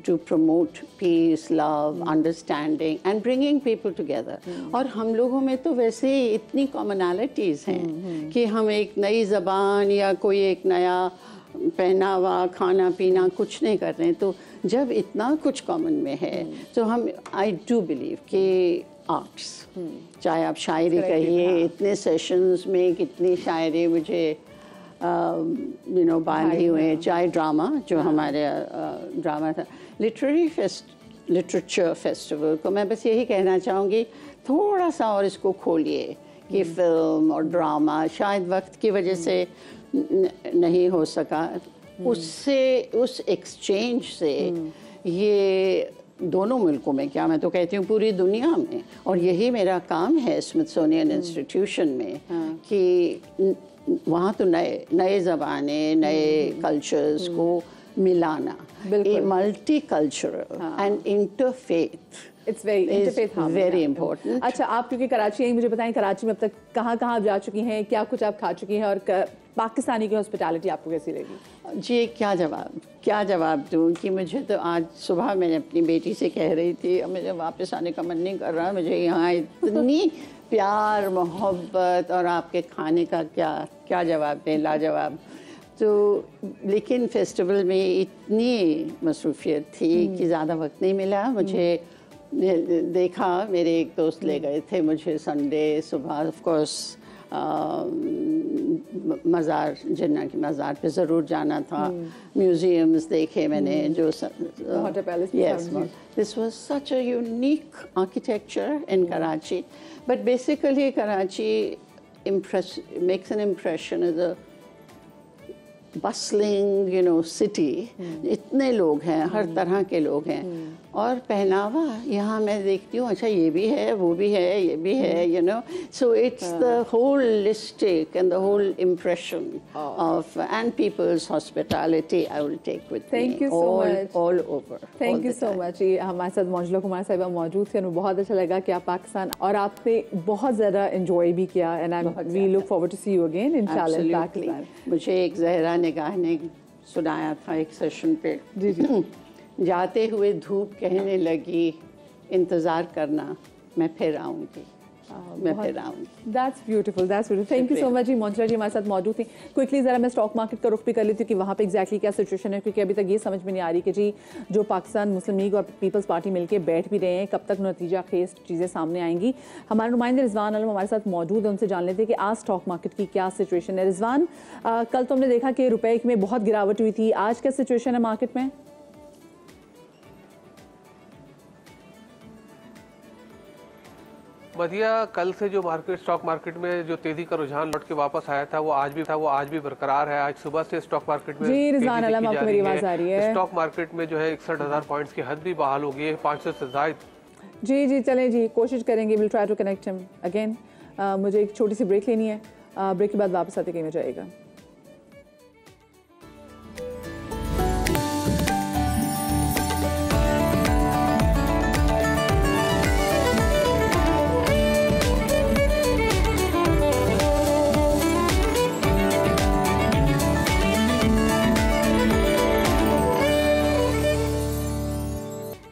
to promote peace, love, understanding and bringing people together. और हम लोगों में तो वैसे ही इतनी commonalities हैं कि हम एक नई ज़बान या कोई एक नया पहनावा, खाना पीना कुछ नहीं कर रहे हैं। तो जब इतना कुछ कॉमन में है तो हम I do believe कि आर्ट्स, चाहे आप शायरी कहिए, इतने सेशंस में कितनी शायरी मुझे बांधे हुए हैं, चाहे ड्रामा जो हमारे ड्रामा था, लिटरेचर फेस्टिवल को मैं बस यही कहना चाहूँगी, थोड़ा सा और इसको खोलिए कि फिल्म और ड्रामा शायद वक्त की वजह से नहीं हो सका, उससे उस एक्सचेंज से ये दोनों मुल्कों में, क्या मैं तो कहती हूँ पूरी दुनिया में, और यही मेरा काम है स्मिथसोनियन इंस्टीट्यूशन में कि वहाँ तो नए ज़बाने, नए कल्चर्स को मिलाना, multi cultural and interfaith, it's very important. अच्छा, आप क्योंकि कराची हैं, मुझे बताएं कराची में अब तक कहाँ आप जा चुकी हैं, क्या कुछ आप खा चुकी हैं और पाकिस्तानी की हॉस्पिटैलिटी आपको कैसी लगी? जी, क्या जवाब दूँ कि मुझे तो आज सुबह मैंने अपनी बेटी से कह रही थी मुझे वापस आने का मन नहीं कर रहा, मुझे यहाँ इतनी प्यार मोहब्बत और आपके खाने का क्या जवाब दें, लाजवाब। तो लेकिन फेस्टिवल में इतनी मसरूफियत थी कि ज़्यादा वक्त नहीं मिला मुझे। देखा, मेरे एक दोस्त ले गए थे मुझे संडे सुबह, ऑफ कोर्स मज़ार, जिन्ना की मज़ार पे ज़रूर जाना था, म्यूज़ियम्स देखे मैंने जो yes, this was such a unique architecture in Karachi, but basically Karachi makes an impression as a bustling, city. इतने लोग हैं, हर तरह के लोग हैं, और पहनावा यहाँ मैं देखती हूँ, अच्छा ये भी है, वो भी है, ये भी है, so it's the holistic and the whole impression of and people's hospitality I will take with Thank me you so much. all over. Thank you so much. हमारे साथ मौजूदा कुमार साहिबा मौजूद थे, बहुत अच्छा लगा कि आप पाकिस्तान और आपने बहुत ज़्यादा enjoy भी किया, and we look forward to see you again inshallah in Pakistan. मुझे एक ज़हरा निगाह ने सुनाया था एक सेशन पे, जाते हुए धूप कहने लगी इंतज़ार करना, मैं फिर आऊँगी, मैं फिर आऊँगी। That's beautiful, that's beautiful. Thank you so much जी। मोंचला जी हमारे साथ मौजूद थी। क्विकली ज़रा मैं स्टॉक मार्केट का रुख भी कर लेती हूँ कि वहाँ पे एग्जैक्टली क्या सिचुएशन है, क्योंकि अभी तक ये समझ में नहीं आ रही कि जी जो पाकिस्तान मुस्लिम लीग और पीपल्स पार्टी मिलकर बैठ भी रहे हैं, कब तक नतीजा खेज चीज़ें सामने आएंगी। हमारे नुमाइंदे रिजवान आलम हमारे साथ मौजूद है, उनसे जान लेते हैं कि आज स्टॉक मार्केट की क्या सिचुएशन है। रिजवान, कल तो हमने देखा कि रुपए में बहुत गिरावट हुई थी, आज क्या सिचुएशन है मार्केट में? बढ़िया, कल से जो स्टॉक मार्केट में जो तेजी का रुझान लौट के वापस आया था वो आज भी बरकरार है। आज सुबह से स्टॉक मार्केट में जी रिजवान आलम, आपको मेरी आवाज आ रही है? स्टॉक मार्केट में जो है 61,000 पॉइंट्स की हद भी बहाल हो गई है, 500 से ज्यादा। जी चलें जी, कोशिश करेंगे, will try to connect him again. मुझे एक छोटी सी ब्रेक लेनी है, ब्रेक के बाद वापस आते कहीं में जाएगा।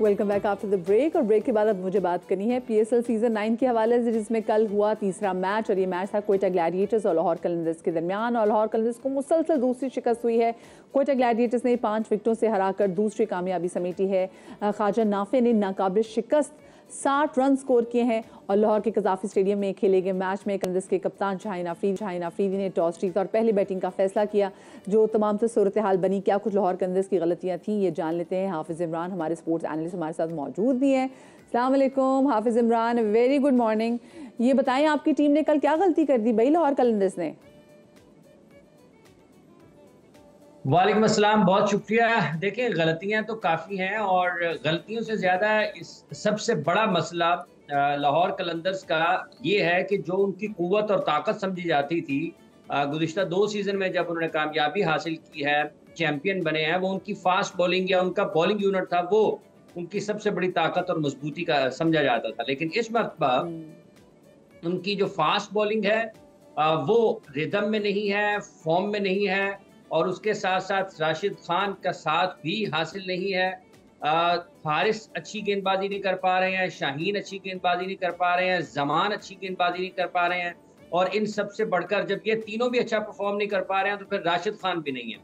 Welcome back after the break. और ब्रेक के बाद अब मुझे बात करनी है PSL सीजन 9 के हवाले से, जिसमें कल हुआ तीसरा मैच, और ये मैच था क्वेटा ग्लैडिएटर्स और लाहौर कलंदर्स के दरमियान, और लाहौर कलंदर्स को मुसलसल दूसरी शिकस्त हुई है। क्वेटा ग्लैडिएटर्स ने 5 विकेटों से हराकर दूसरी कामयाबी समेटी है। ख्वाजा नाफे ने नाकाबिल शिकस्त 60 रन स्कोर किए हैं। और लाहौर के कजाफी स्टेडियम में खेले गए मैच में कलंदर्स के कप्तान शाहीन अफरीदी ने टॉस जीता और पहले बैटिंग का फैसला किया। जो तमाम से सूरत हाल बनी, क्या कुछ लाहौर कलंदर्स की गलतियां थी, ये जान लेते हैं। हाफिज इमरान हमारे स्पोर्ट्स एनालिस्ट हमारे साथ मौजूद भी हैं। अस्सलाम वालेकुम हाफिज इमरान, वेरी गुड मॉर्निंग। ये बताएं आपकी टीम ने कल क्या गलती कर दी भाई लाहौर कलंदर्स ने? वालेकुम अस्सलाम, बहुत शुक्रिया। देखिए गलतियां तो काफ़ी हैं और गलतियों से ज़्यादा इस सबसे बड़ा मसला लाहौर कलंदर्स का ये है कि जो उनकी कुव्वत और ताकत समझी जाती थी गुज़िश्ता 2 सीज़न में जब उन्होंने कामयाबी हासिल की है, चैम्पियन बने हैं, वो उनकी फास्ट बॉलिंग या उनका बॉलिंग यूनिट था, वो उनकी सबसे बड़ी ताकत और मजबूती का समझा जाता था। लेकिन इस मरतबा उनकी जो फास्ट बॉलिंग है वो रिदम में नहीं है, फॉर्म में नहीं है और उसके साथ साथ राशिद खान का साथ भी हासिल नहीं है। फारिस अच्छी गेंदबाजी नहीं कर पा रहे हैं, शाहीन अच्छी गेंदबाजी नहीं कर पा रहे हैं, जमान अच्छी गेंदबाजी नहीं कर पा रहे हैं और इन सबसे बढ़कर जब ये तीनों भी अच्छा परफॉर्म नहीं कर पा रहे हैं तो फिर राशिद खान भी नहीं है।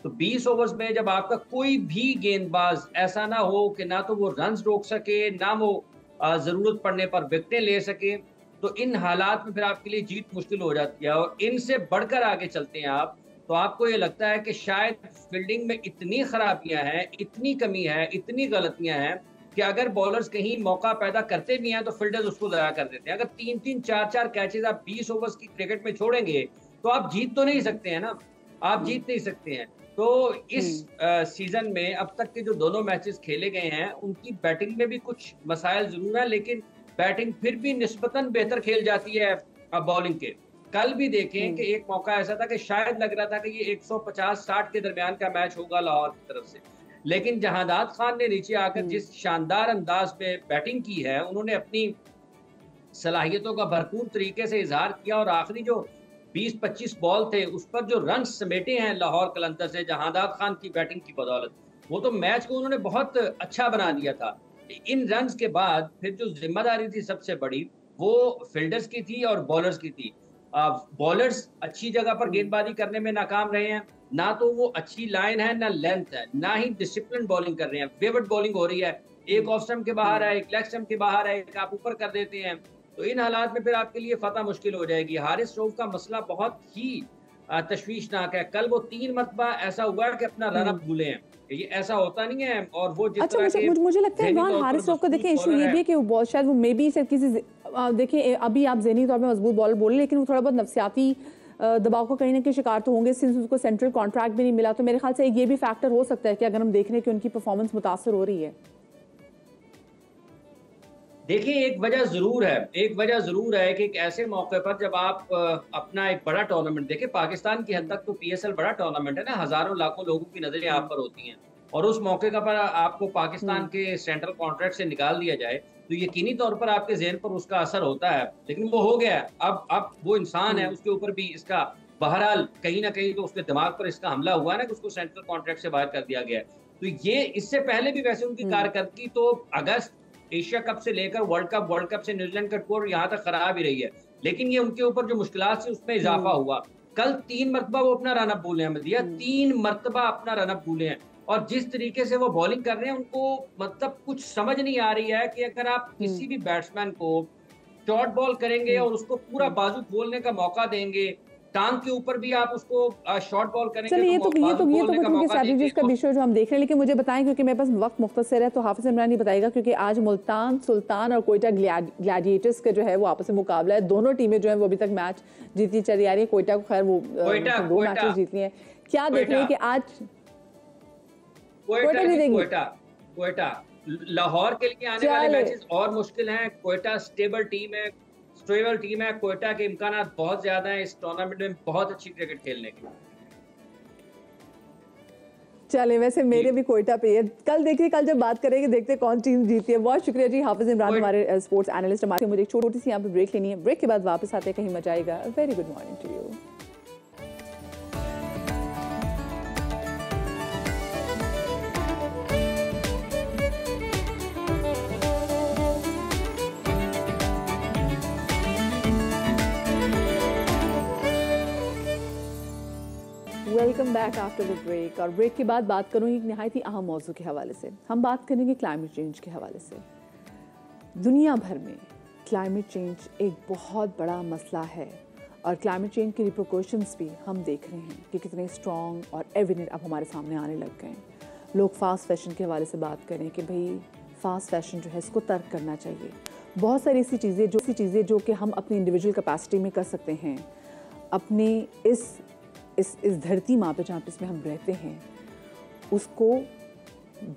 तो 20 ओवर्स में जब आपका कोई भी गेंदबाज ऐसा ना हो कि ना तो वो रन्स रोक सके, ना वो ज़रूरत पड़ने पर विकेटें ले सके, तो इन हालात में फिर आपके लिए जीत मुश्किल हो जाती है। और इनसे बढ़कर आगे चलते हैं आप तो आपको ये लगता है कि शायद फील्डिंग में इतनी खराबियां हैं, इतनी कमी है, इतनी गलतियां हैं कि अगर बॉलर्स कहीं मौका पैदा करते भी हैं तो फील्डर्स उसको ज़ाया कर देते हैं। अगर 3-3, 4-4 कैचेज आप 20 ओवर्स की क्रिकेट में छोड़ेंगे तो आप जीत तो नहीं सकते हैं ना, आप जीत नहीं सकते हैं। तो इस सीजन में अब तक के जो दोनों मैचेस खेले गए हैं उनकी बैटिंग में भी कुछ मसाइल जरूर है, लेकिन बैटिंग फिर भी निस्बतन बेहतर खेल जाती है बॉलिंग के। कल भी देखें कि एक मौका ऐसा था कि शायद लग रहा था कि ये 150-60 के दरमियान का मैच होगा लाहौर की तरफ से, लेकिन जहादात खान ने नीचे आकर जिस शानदार अंदाज में बैटिंग की है, उन्होंने अपनी सलाहियतों का भरपूर तरीके से इजहार किया और आखिरी जो 20-25 बॉल थे उस पर जो रन समेटे हैं लाहौर कलंदर से जहादात खान की बैटिंग की बदौलत, वो तो मैच को उन्होंने बहुत अच्छा बना दिया था। इन रन्स के बाद फिर जो जिम्मेदारी थी सबसे बड़ी वो फील्डर्स की थी और बॉलर्स की थी। बॉलर्स अच्छी जगह पर गेंदबाजी करने में नाकाम रहे हैं, ना तो वो अच्छी लाइन है ना लेंथ है, ना ही डिसिप्लिन बॉलिंग कर रहे हैं, वेवर्ड बॉलिंग हो रही है, एक ऑफ स्टंप के बाहर है, एक लेग स्टंप के बाहर है, एक आप ऊपर कर देते हैं। तो इन हालात में फिर आपके लिए फतह मुश्किल हो जाएगी। हारिस रऊफ का मसला बहुत ही तशवीशनाक है। कल वो 3 मरतबा ऐसा हुआ कि अपना रन अप भूले हैं, ये ऐसा होता नहीं है। और वो जिस अच्छा, मुझे लगता है इमरान हारिस रऊफ को देखें इशू ये भी है कि वो शायद वो मे बी किसी देखिए अभी आप ज़हनी तौर पे मजबूत बॉलर बोले, लेकिन वो थोड़ा बहुत नफसियाती दबाव का कहीं ना कहीं शिकार तो होंगे सिंस उसको सेंट्रल कॉन्ट्रैक्ट भी नहीं मिला। तो मेरे ख्याल से ये भी फैक्टर हो सकता है कि अगर हम देख रहे हैं कि उनकी परफॉर्मेंस मुतासर हो रही है। देखिए एक वजह जरूर है कि एक ऐसे मौके पर जब आप अपना एक बड़ा टूर्नामेंट देखें, पाकिस्तान की हद तक तो PSL बड़ा टूर्नामेंट है ना, हजारों लाखों लोगों की नजरें आप पर होती हैं और उस मौके का पर आपको पाकिस्तान के सेंट्रल कॉन्ट्रैक्ट से निकाल दिया जाए तो यकीनी तौर पर आपके ज़हन पर उसका असर होता है। लेकिन वो हो गया, अब वो इंसान है, उसके ऊपर भी इसका बहरहाल कहीं ना कहीं तो उसके दिमाग पर इसका हमला हुआ है ना कि उसको सेंट्रल कॉन्ट्रैक्ट से बाहर कर दिया गया है। तो ये इससे पहले भी वैसे उनकी कारकर्दगी तो अगस्त एशिया कप से लेकर वर्ल्ड कप से न्यूजीलैंड का टूर यहाँ तक खराब ही रही है, लेकिन ये उनके ऊपर जो मुश्किलात थी उसमें इजाफा हुआ। कल 3 मरतबा वो अपना रन अप भूले हैं, 3 मरतबा अपना रन अप भूले हैं और जिस तरीके से वो बॉलिंग कर रहे हैं उनको मतलब कुछ समझ नहीं आ रही है कि अगर आप किसी भी बैट्समैन को शॉर्ट बॉल करेंगे और उसको पूरा बाजू खोलने का मौका देंगे, टांग के ऊपर भी आप उसको शॉर्ट बॉल करेंगे, ये तो उनके स्ट्रेटजीज का विषय जो हम देख रहे हैं। लेकिन मुझे बताएं क्योंकि मेरे पास वक्त मुख्तसर है तो हाफिज इमरान ही बताएगा, क्योंकि आज मुल्तान सुल्तान और कोयटा ग्लैडिएटर्स का जो है वो आपस में मुकाबला है। दोनों टीमें जो है वो अभी तक मैच जीती चली आ रही है। कोयटा को खैर वो 2 मैचेस जीती हैं। क्या देख रहे हैं कि आज कोयटा लाहौर के लिए आने वाले मैचेस और मुश्किल हैं। कोयटा स्टेबल टीम है, कोयटा के इम्कानात बहुत ज्यादा हैं इस टूर्नामेंट में बहुत अच्छी क्रिकेट खेलने की। चले वैसे मेरे भी कोयटा पे है। कल देखिए, कल जब बात करेंगे देखते कौन टीम जीती है। बहुत शुक्रिया जी हाफिज इमरान हमारे स्पोर्ट्स एनालिस्ट हमारे। मुझे एक छोटी सी यहाँ पे ब्रेक लेनी है, ब्रेक के बाद वापस आते कहीं मजा आएगा। Very good morning to you. Welcome back after the break. और ब्रेक के बाद बात करूँगी एक नहायत ही अहम मौजू के हवाले से। हम बात करेंगे क्लाइमेट चेंज के हवाले से। दुनिया भर में क्लाइमेट चेंज एक बहुत बड़ा मसला है और क्लाइमेट चेंज के रिप्रिकॉशंस भी हम देख रहे हैं कि कितने स्ट्रॉन्ग और एविडेंट अब हमारे सामने आने लग गए हैं। लोग फास्ट फैशन के हवाले से बात करें कि भाई फास्ट फैशन जो है इसको तर्क करना चाहिए। बहुत सारी ऐसी चीज़ें जो कि हम अपनी इंडिविजुअल कैपेसिटी में कर सकते हैं, अपने इस धरती माँ पे जहाँ पे इसमें हम रहते हैं उसको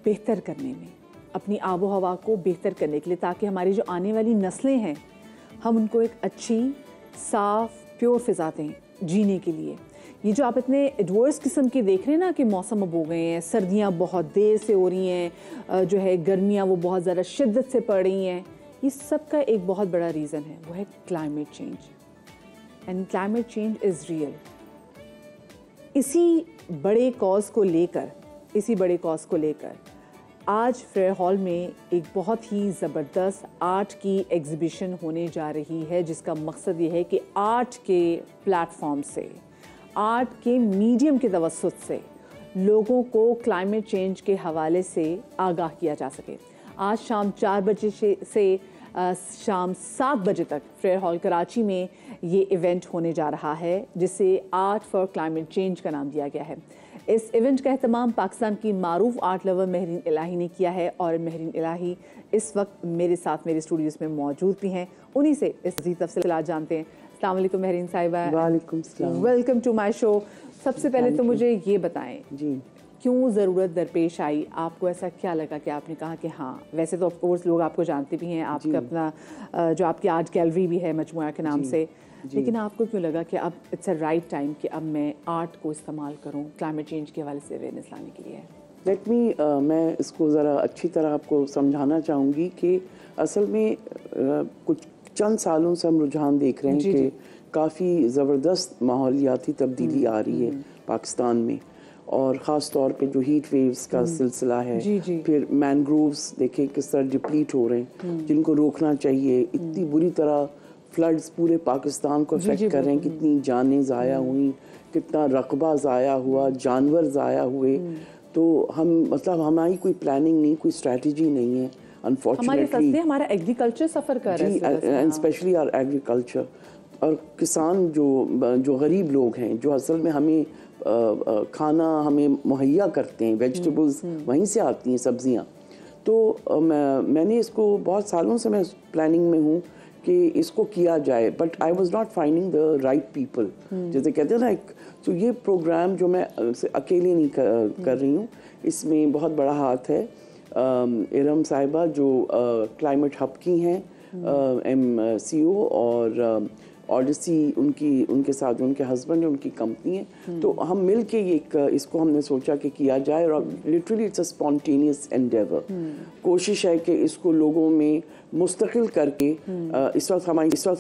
बेहतर करने में, अपनी आबो हवा को बेहतर करने के लिए, ताकि हमारी जो आने वाली नस्लें हैं हम उनको एक अच्छी साफ़ प्योर फ़िज़ा दें जीने के लिए। ये जो आप इतने एडवर्स किस्म के देख रहे हैं ना कि मौसम अब हो गए हैं, सर्दियाँ बहुत देर से हो रही हैं, जो है गर्मियाँ वो बहुत ज़्यादा शिद्दत से पड़ रही हैं, ये सब का एक बहुत बड़ा रीज़न है, वो है climate change. And climate change is real. इसी बड़े कॉज को लेकर आज फ्रेयर हॉल में एक बहुत ही ज़बरदस्त आर्ट की एग्ज़िबिशन होने जा रही है, जिसका मकसद ये है कि आर्ट के प्लेटफॉर्म से, आर्ट के मीडियम के तवस्सुत से लोगों को क्लाइमेट चेंज के हवाले से आगाह किया जा सके। आज शाम 4 बजे से शाम 7 बजे तक फ्रेयर हॉल कराची में ये इवेंट होने जा रहा है, जिसे आर्ट फॉर क्लाइमेट चेंज का नाम दिया गया है। इस इवेंट का एहतमाम पाकिस्तान की मारूफ आर्ट लवर महरीन इलाही ने किया है और महरीन इलाही इस वक्त मेरे साथ मेरे स्टूडियोज़ में मौजूद भी हैं। उन्हीं से इस तफसीलात जानते हैं। अस्सलाम वालेकुम महरीन साहिबा। वालेकुम सलाम। Welcome to my show. सबसे पहले तो मुझे ये बताएं जी, क्यों ज़रूरत दरपेश आई, आपको ऐसा क्या लगा कि आपने कहा कि हाँ, वैसे तो ऑफकोर्स लोग आपको जानते भी हैं, आपका अपना जो आपकी आर्ट गैलरी भी है मजमुआ के नाम से, लेकिन आपको क्यों लगा कि अब इट्स अ राइट टाइम कि अब मैं आर्ट को इस्तेमाल करूं क्लाइमेट चेंज के हवाले से अवेयरनेस लाने के लिए? लेट मी मैं इसको ज़रा अच्छी तरह आपको समझाना चाहूँगी कि असल में कुछ चंद सालों से हम रुझान देख रहे हैं कि काफ़ी ज़बरदस्त माहौलियाती तब्दीली आ रही है पाकिस्तान में, और ख़ास तौर पे जो हीट वेव्स का सिलसिला है, फिर मैनग्रोव्स देखें किस तरह डिप्लीट हो रहे हैं, जिनको रोकना चाहिए। इतनी बुरी तरह फ्लड्स पूरे पाकिस्तान को अफेक्ट कर रहे हैं, कितनी जानें ज़ाया हुई, कितना रकबा ज़ाया हुआ, जानवर ज़ाया हुए। तो हम मतलब हमारी कोई प्लानिंग नहीं, कोई स्ट्रेटजी नहीं है अनफॉर्चुनेटली। हमारा एग्रीकल्चर सफ़र कर रहा है, एंड स्पेशली आवर एग्रीकल्चर। और किसान जो गरीब लोग हैं, जो असल में हमें खाना हमें मुहैया करते हैं, वेजिटेबल्स वहीं से आती हैं, सब्जियाँ। तो मैंने इसको बहुत सालों से मैं प्लानिंग में हूँ कि इसको किया जाए, but I was not finding the right people. जैसे कहते हैं ना, तो ये प्रोग्राम जो मैं अकेले नहीं कर रही हूँ, इसमें बहुत बड़ा हाथ है इरम साहिबा जो क्लाइमेट हब की हैं, MCO, और ऑडिसी उनके साथ उनके हस्बैंड है, उनकी कंपनी है। तो हम मिल के इसको हमने सोचा कि किया जाए, और literally it's a spontaneous Endeavour. कोशिश है कि इसको लोगों में मुस्तकिल करके, इस वक्त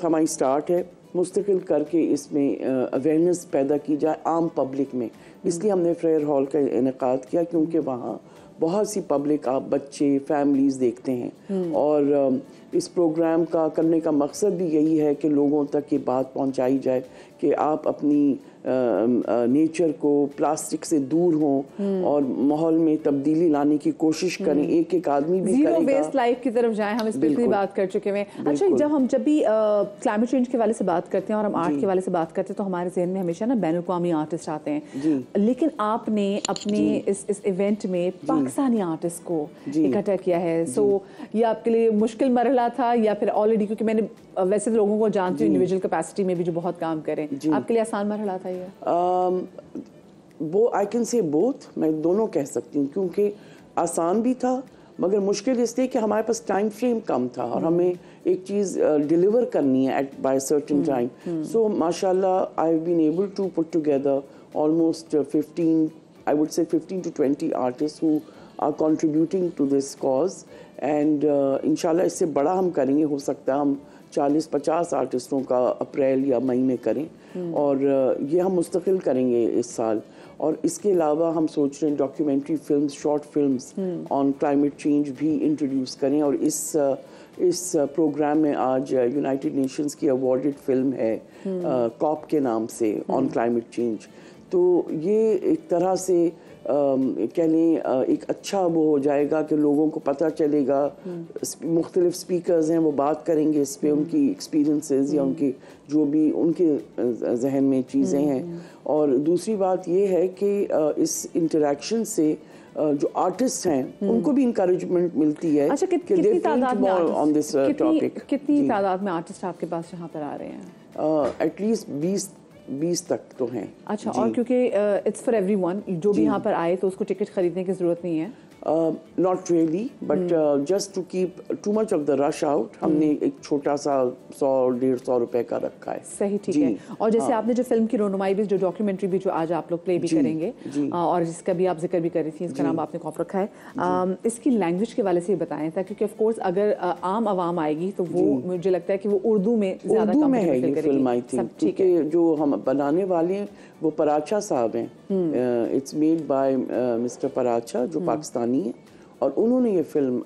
हमारी स्टार्ट है, मुस्तकिल करके इसमें अवेयरनेस पैदा की जाए आम पब्लिक में। इसलिए हमने फ्रेयर हॉल का इनेकाद किया, क्योंकि वहाँ बहुत सी पब्लिक, आप बच्चे, फैमिलीज़ देखते हैं, और इस प्रोग्राम का करने का मकसद भी यही है कि लोगों तक ये बात पहुंचाई जाए कि आप अपनी नेचर को प्लास्टिक से दूर हों और माहौल में तब्दीली लाने की कोशिश करें। एक आदमी भी ज़ीरो वेस्ट लाइफ की तरफ जाएं, हम इस पर इतनी बात कर चुके हैं। अच्छा, जब भी क्लाइमेट चेंज के वाले से बात करते हैं और हम आर्ट के वाले से बात करते हैं, तो हमारे जहन में हमेशा ना बैनुल-अक़वामी आर्टिस्ट आते हैं, लेकिन आपने अपने इस इवेंट में पाकिस्तानी आर्टिस्ट को इकट्ठा किया है। सो ये आपके लिए मुश्किल मरहला था या फिर ऑलरेडी, क्योंकि मैंने वैसे तो लोगों को जानती हूँ इंडिविजुअल कैपेसिटी में भी जो बहुत काम करें, आपके लिए आसान मरहला था ये? वो आई कैन से बोथ, मैं दोनों कह सकती हूँ, क्योंकि आसान भी था मगर मुश्किल इसलिए कि हमारे पास टाइम फ्रेम कम था और हमें एक चीज़ डिलीवर करनी है at by certain time. So माशाल्लाह I have been able to put together almost 15 to 20 artists who are contributing to this cause, and इंशाल्लाह इससे बड़ा हम करेंगे। हो सकता है हम 40-50 आर्टिस्टों का अप्रैल या मई में करें, और ये हम मुस्तकिल करेंगे इस साल। और इसके अलावा हम सोच रहे हैं documentary films, short films on climate change भी इंट्रोड्यूस करें। और इस प्रोग्राम में आज यूनाइटेड नेशंस की अवार्डेड फिल्म है कॉप के नाम से, ऑन क्लाइमेट चेंज। तो ये एक तरह से कह लें एक अच्छा वो हो जाएगा कि लोगों को पता चलेगा, मुख्तलिफ स्पीकर्स हैं वो बात करेंगे इस पे, उनकी एक्सपीरियंसेस या उनके जो भी उनके जहन में चीज़ें हैं। और दूसरी बात ये है कि इस इंटरेक्शन से जो आर्टिस्ट हैं उनको भी इंकरेजमेंट मिलती है। अच्छा, कितनी तादाद में आर्टिस्ट आपके पास यहाँ पर आ रहे हैं? एटलीस्ट 20 तक तो हैं। अच्छा, और क्योंकि इट्स फॉर एवरीवन, जो भी यहाँ पर आए तो उसको टिकट खरीदने की जरूरत नहीं है? Not really, but just to keep too much of the rush out, हमने एक छोटा सा 100-150 रुपए का रखा है। सही, ठीक है। और जैसे आपने जो फिल्म की रोनुमाई भी, जो डॉक्यूमेंट्री भी जो आज आप लोग प्ले भी करेंगे और जिसका भी आप जिक्र भी कर रही थी, इसका नाम आपने कॉफ रखा है, इसकी लैंग्वेज के वाले से बताएं था, क्योंकि ऑफ कोर्स अगर आम आवाम आएगी तो वो मुझे लगता है कि वो उर्दू में ज्यादा है ये फिल्म, आई थिंक, क्योंकि जो हम बनाने वाले वो पराचा साहब हैं। It's made by mister Paracha, जो पाकिस्तानी है, और उन्होंने ये फिल्म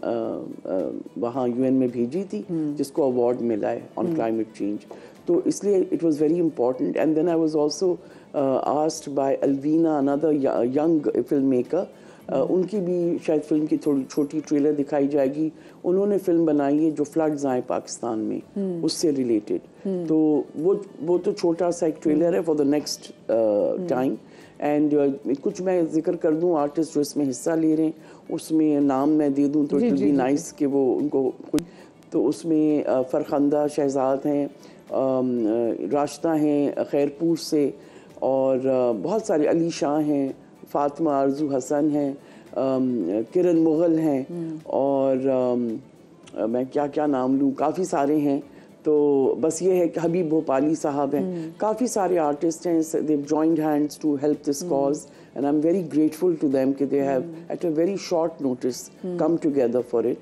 वहाँ यूएन में भेजी थी, जिसको अवार्ड मिला है ऑन क्लाइमेट चेंज। तो इसलिए it was very important. And then I was also asked by Alvina, another young film maker, उनकी भी शायद फिल्म की थोड़ी छोटी ट्रेलर दिखाई जाएगी। उन्होंने फिल्म बनाई है जो फ्लड्स आए पाकिस्तान में, उससे रिलेटेड। तो वो तो छोटा सा एक ट्रेलर है for the next time. And कुछ मैं जिक्र कर दूं आर्टिस्ट जो इसमें हिस्सा ले रहे हैं, उसमें नाम मैं दे दूं तो इट विल बी नाइस कि वो उनको कुछ। तो उसमें फरखंदा शहजाद हैं, राश्ता हैं खैरपुर से, और बहुत सारे अली शाह हैं, फातिमा आरजू हसन हैं, किरण मुगल हैं, और मैं क्या क्या नाम लूँ, काफ़ी सारे हैं। तो बस ये है कि हबीब भोपाली साहब हैं, काफ़ी सारे आर्टिस्ट हैं, they have joined hands to help this cause, and I am very grateful to them कि they have at a very short notice come together for it.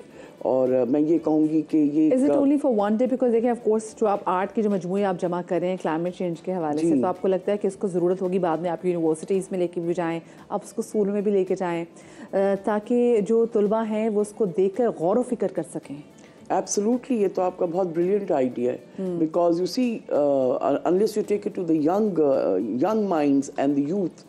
और मैं ये कहूँगी कि ये is it only for one day? Because देखिए of course जो आप आर्ट की जो मजमूई आप जमा कर रहे हैं क्लाइमेट चेंज के हवाले से, तो आपको लगता है कि इसको ज़रूरत होगी बाद में आप यूनिवर्सिटीज़ में लेके भी जाएँ, आप उसको स्कूलों में भी लेके जाएँ, ताकि जो तलबा हैं वो उसको देख कर गौर व फिक्र कर सकें। Absolutely, ये तो आपका बहुत brilliant idea है, because you see, unless you take it to the young minds and the youth,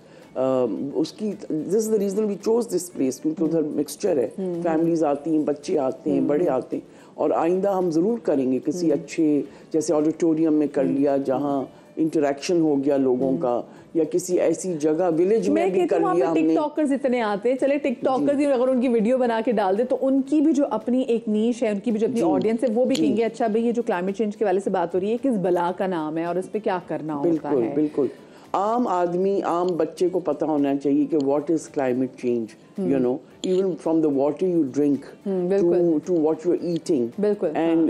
उसकी this is the reason we chose this place, क्योंकि उधर mixture है, families आती हैं, बच्चे आते हैं, बड़े आते हैं, और आइंदा हम ज़रूर करेंगे किसी अच्छे, जैसे ऑडिटोरियम में कर लिया जहाँ इंटरेक्शन हो गया लोगों का, या किसी ऐसी जगह विलेज में भी कर लिया हमने। टिकटॉकर्स इतने आते हैं, चले टिकटॉकर्स भी अगर उनकी वीडियो बना के डाल दे तो उनकी भी जो अपनी एक नीश है, उनकी भी जो अपनी ऑडियंस है, वो भी कहेंगे अच्छा भाई ये जो क्लाइमेट चेंज के वाले से बात हो रही है किस बला का नाम है और इस पे क्या करना होता है। बिल्कुल, आम आदमी, आम बच्चे को पता होना चाहिए कि what is climate change, you know, even from the water you drink to what you're eating, and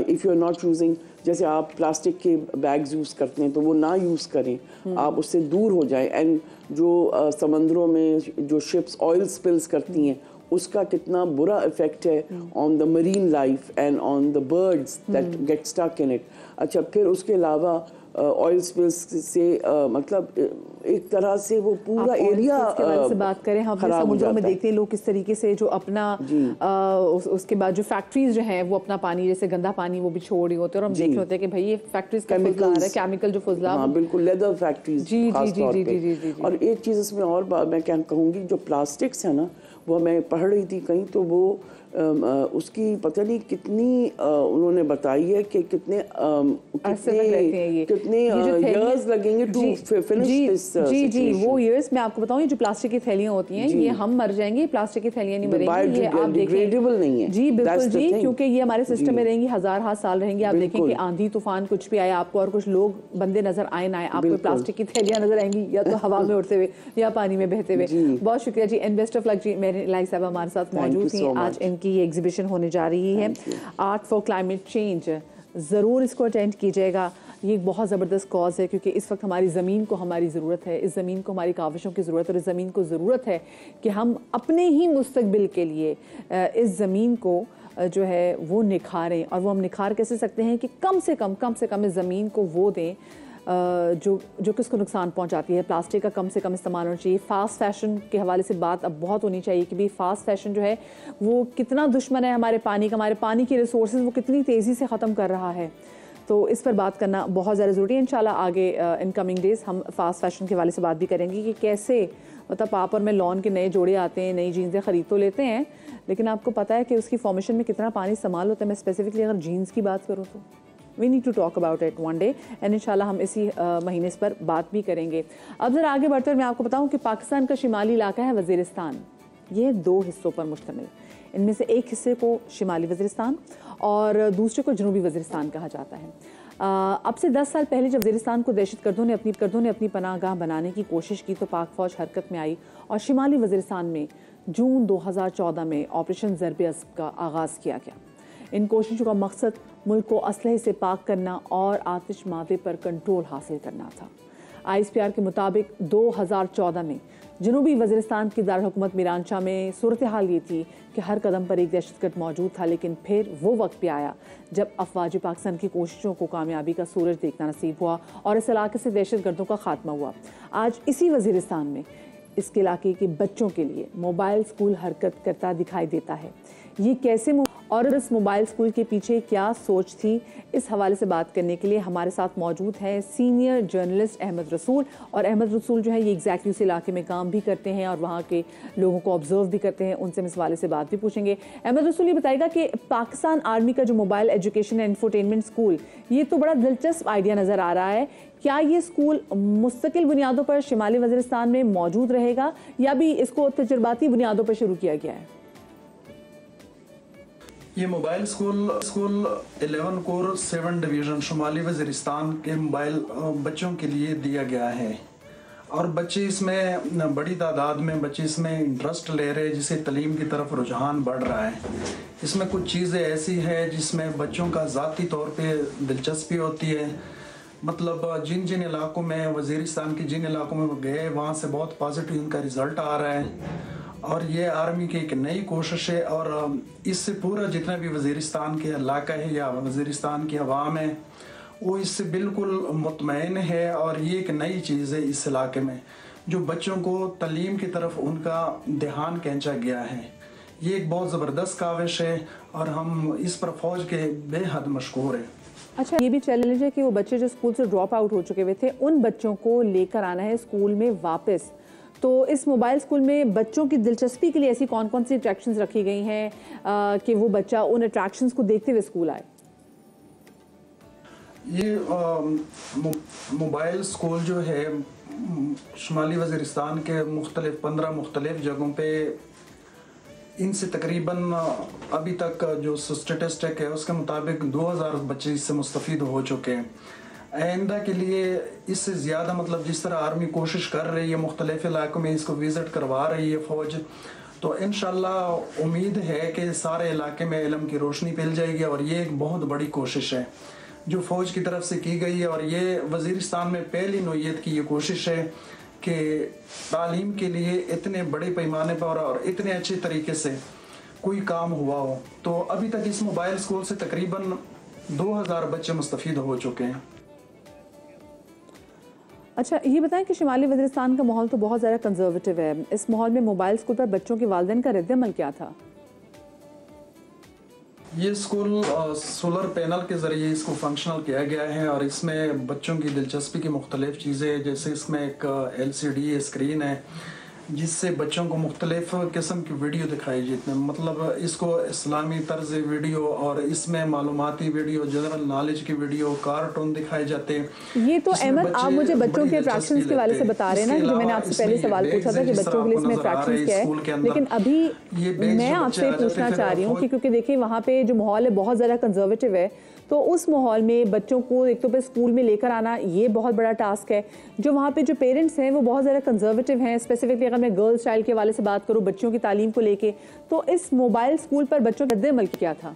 if you're not using, जैसे आप प्लास्टिक के बैग्स यूज़ करते हैं तो वो ना यूज़ करें, आप उससे दूर हो जाएं। एंड जो समंदरों में जो शिप्स ऑयल स्पिल्स करती हैं, उसका कितना बुरा इफेक्ट है on the marine life and on the birds that get stuck in it. अच्छा, फिर उसके अलावा ऑयल स्पिल्स से मतलब एक तरह से वो पूरा एरिया से बात करें, हम समुद्रों में देखते हैं लोग किस तरीके से जो अपना उसके बाद जो फैक्ट्रीज जो हैं वो अपना पानी, जैसे गंदा पानी वो भी छोड़ रही होते हैं, और हम देख रहे होते हैं कि भाई ये फैक्ट्रीज का फुजला आ रहा है, केमिकल जो फुजला। हाँ बिल्कुल, लेदर फैक्ट्रीज खास तौर पे। और एक चीज़ इसमें और मैं क्या कहूँगी, जो प्लास्टिक्स है ना, वो मैं पढ़ रही थी कहीं, तो वो उसकी पता नहीं कितनी उन्होंने बताई है कि कितने इयर्स लगेंगे टू फिनिश दिस। जी, वो इयर्स मैं आपको बताऊं, ये जो प्लास्टिक की थैलियां होती हैं ये हम मर जाएंगे, प्लास्टिक की थैलियां नहीं मरेंगी, ये आप डिग्रेडेबल नहीं है। जी बिल्कुल जी, क्योंकि ये हमारे सिस्टम में रहेंगी, हजार साल रहेंगी। आप देखें कि आंधी तूफान कुछ भी आया आपको, और कुछ लोग बंदे नजर आए ना आए, आपको प्लास्टिक की थैलियां नजर आएंगी, या तो हवा में उड़ते हुए या पानी में बहते हुए। बहुत शुक्रिया जी, एंड बेस्ट ऑफ लक जी। मेरी लाई साहब हमारे साथ मौजूद थी, आज इनकी एग्जीबिशन होने जा रही है आर्ट फॉर क्लाइमेट चेंज, ज़रूर इसको अटेंड कीजिएगा। ये एक बहुत ज़बरदस्त कॉज है, क्योंकि इस वक्त हमारी ज़मीन को हमारी ज़रूरत है, इस ज़मीन को हमारी काविशों की ज़रूरत है, और इस ज़मीन को ज़रूरत है कि हम अपने ही मुस्तकबिल के लिए इस ज़मीन को जो है वो निखारें। और वो हम निखार कैसे सकते हैं कि कम से कम इस ज़मीन को वो दें जो किसको नुकसान पहुंचाती है। प्लास्टिक का कम से कम इस्तेमाल होना चाहिए। फास्ट फैशन के हवाले से बात अब बहुत होनी चाहिए कि भाई फास्ट फैशन जो है वो कितना दुश्मन है हमारे पानी का, हमारे पानी की रिसोर्सेज वो कितनी तेज़ी से ख़त्म कर रहा है। तो इस पर बात करना बहुत ज़्यादा ज़रूरी है। इंशाल्लाह आगे इन कमिंग डेज़ हम फास्ट फैशन के वाले से बात भी करेंगे कि कैसे मतलब पाप और में लॉन के नए जोड़े आते हैं, नई जीन्सें ख़रीद तो लेते हैं, लेकिन आपको पता है कि उसकी फॉर्मेशन में कितना पानी इस्तेमाल होता है। मैं स्पेसिफिकली अगर जीन्स की बात करूँ तो we need to talk about it one day and इंशाल्लाह हम इसी महीने इस पर बात भी करेंगे। अब ज़रा आगे बढ़ते हुए मैं आपको बताऊँ कि पाकिस्तान का शिमाली इलाका है वज़ीरिस्तान, ये 2 हिस्सों पर मुश्तमिल। इनमें से एक हिस्से को शिमाली वज़ीरिस्तान और दूसरे को जनूबी वज़ीरिस्तान कहा जाता है। अब से 10 साल पहले जब वज़ीरिस्तान को दहशतगर्दों ने अपनी पनाहगाह बनाने की कोशिश की तो पाक फ़ौज हरकत में आई और शिमाली वज़ीरिस्तान में जून 2014 में ऑपरेशन ज़रब-ए-अस्ब का आगाज़ किया गया। इन कोशिशों का मकसद मुल्क को असलहे से पाक करना और आतिशमादे पर कंट्रोल हासिल करना था। ISPR के मुताबिक 2014 में जनूबी वज़ीरिस्तान की दारहुकूमत मीरानशाह में सूरत हाल ये थी कि हर कदम पर एक दहशतगर्द मौजूद था, लेकिन फिर वो वक्त भी आया जब अफवाज पाकिस्तान की कोशिशों को कामयाबी का सूरज देखना नसीब हुआ और इस इलाके से दहशतगर्दों का खात्मा हुआ। आज इसी वज़ीरिस्तान में इसके इलाके के बच्चों के लिए मोबाइल स्कूल हरकत करता दिखाई देता है। ये कैसे और इस मोबाइल स्कूल के पीछे क्या सोच थी, इस हवाले से बात करने के लिए हमारे साथ मौजूद है सीनियर जर्नलिस्ट अहमद रसूल। और अहमद रसूल जो है ये एग्जैक्टली उस इलाके में काम भी करते हैं और वहाँ के लोगों को ऑब्जर्व भी करते हैं। उनसे हम इस हवाले से बात भी पूछेंगे। अहमद रसूल ये बताएगा कि पाकिस्तान आर्मी का जो mobile education and infotainment school, ये तो बड़ा दिलचस्प आइडिया नज़र आ रहा है। क्या ये स्कूल मुस्तकिल बुनियादों पर शिमाली वज़ीरिस्तान में मौजूद रहेगा या भी इसको तजुर्बाती बुनियादों पर शुरू किया गया है? ये मोबाइल स्कूल 11 कोर 7 डिवीज़न शुमाली वज़ीरिस्तान के मोबाइल बच्चों के लिए दिया गया है और बच्चे इसमें बड़ी तादाद में बच्चे इसमें इंटरेस्ट ले रहे हैं, जिससे तालीम की तरफ रुझान बढ़ रहा है। इसमें कुछ चीज़ें ऐसी है जिसमें बच्चों का ज़ाती तौर पे दिलचस्पी होती है। मतलब जिन जिन इलाकों में वज़ीरिस्तान के जिन इलाकों में वो गए वहाँ से बहुत पॉजिटिव इनका रिज़ल्ट आ रहा है और ये आर्मी की एक नई कोशिश है और इससे पूरा जितना भी वज़ीरिस्तान के इलाका है या वज़ीरिस्तान की अवाम है वो इससे बिल्कुल मुतमईन है और ये एक नई चीज़ है इस इलाके में जो बच्चों को तालीम की तरफ उनका ध्यान खींचा गया है। ये एक बहुत ज़बरदस्त काविश है और हम इस पर फ़ौज के बेहद मशकूर हैं। अच्छा, ये भी चैलेंज है कि वो बच्चे जो स्कूल से ड्रॉप आउट हो चुके हुए थे उन बच्चों को लेकर आना है स्कूल में वापस। तो इस मोबाइल स्कूल में बच्चों की दिलचस्पी के लिए ऐसी कौन कौन सी अट्रैक्शंस रखी गई हैं कि वो बच्चा उन अट्रैक्शंस को देखते हुए स्कूल आए? ये मोबाइल स्कूल जो है शुमाली वज़ीरिस्तान के 15 मुख्तलिफ जगहों पे इनसे तकरीबन अभी तक जो स्टेटिस्टिक है उसके मुताबिक 2000 बच्चे इससे मुस्तफ़ीद हो चुके हैं। आइंदा के लिए इससे ज़्यादा मतलब जिस तरह आर्मी कोशिश कर रही है मुख्तलिफ इलाकों में इसको विज़िट करवा रही है फ़ौज, तो इंशाल्लाह उम्मीद है कि सारे इलाके में इल्म की रोशनी फैल जाएगी और ये एक बहुत बड़ी कोशिश है जो फ़ौज की तरफ से की गई है और ये वज़ीरिस्तान में पहली नौइयत की ये कोशिश है कि तालीम के लिए इतने बड़े पैमाने पर और इतने अच्छे तरीके से कोई काम हुआ हो। तो अभी तक इस मोबाइल स्कूल से तकरीबन 2000 बच्चे मुस्तफ़ीद हो चुके हैं। अच्छा, ये बताएं कि शिमाली वज़ीरिस्तान का माहौल तो बहुत ज़्यादा कंजर्वेटिव है। इस माहौल में मोबाइल स्कूल पर बच्चों के वालिदैन का रद्द-ए-अमल क्या था? ये स्कूल सोलर पैनल के ज़रिए इसको फंक्शनल किया गया है और इसमें बच्चों की दिलचस्पी की मुख्तलिफ चीज़ें, जैसे इसमें एक LCD स्क्रीन है जिससे बच्चों को मुख्तलिफ किस्म की वीडियो दिखाई जाती है। मतलब इसको इस्लामी तर्ज वीडियो और इसमें मालूमाती वीडियो, जनरल नॉलेज की वीडियो, कार्टून दिखाए जाते हैं। ये तो अहमद, आप मुझे बच्चों के अट्रैक्शंस के वाले से बता रहे हैं ना, जो मैंने आपसे पहले सवाल पूछा था कि बच्चों के लिए इसमें अट्रैक्शंस क्या है, लेकिन अभी मैं आपसे पूछना चाह रही हूँ कि क्योंकि देखिए वहाँ पे जो माहौल है बहुत ज़्यादा कंजर्वेटिव है, तो उस माहौल में बच्चों को एक तो पे स्कूल में लेकर आना ये बहुत बड़ा टास्क है। जो वहाँ पे जो पेरेंट्स हैं वो बहुत ज़्यादा कंजर्वेटिव हैं। स्पेसिफिकली अगर मैं गर्ल्स चाइल्ड के वाले से बात करूँ बच्चों की तालीम को लेके, तो इस मोबाइल स्कूल पर बच्चों का रद्द-ए-अमल क्या था?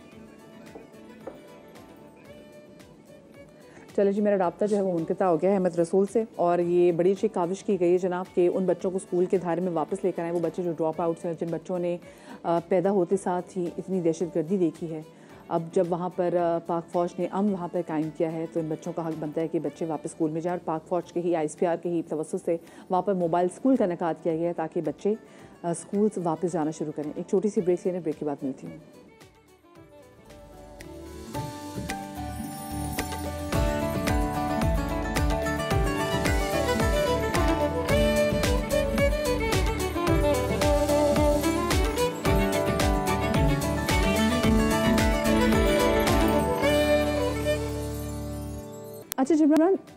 चलो जी, मेरा राब्ता जो है वो मुनक़ता हो गया है अहमद रसूल से और ये बड़ी अच्छी काविश की गई है जनाब कि उन बच्चों को स्कूल के धारे में वापस लेकर आए, वो बच्चे जो ड्रॉप आउट्स हैं, जिन बच्चों ने पैदा होते साथ ही इतनी दहशतगर्दी देखी है। अब जब वहाँ पर पाक फ़ौज ने अमन वहाँ पर कायम किया है तो इन बच्चों का हक बनता है कि बच्चे वापस स्कूल में जाएं और पाक फ़ौज के ही ISPR के ही तवज्जुह से वहाँ पर मोबाइल स्कूल का इनेकाद किया गया है ताकि बच्चे स्कूल वापस जाना शुरू करें। एक छोटी सी ब्रेक लेने, ब्रेक के बाद मिलती हूँ।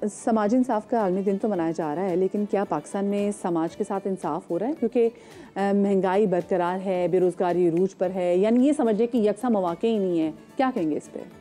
समाजी इंसाफ का आलमी दिन तो मनाया जा रहा है, लेकिन क्या पाकिस्तान में समाज के साथ इंसाफ हो रहा है? क्योंकि महंगाई बरकरार है, बेरोज़गारी अरूज पर है, यानी ये समझिए कि यकसा मौके ही नहीं है। क्या कहेंगे इस पर?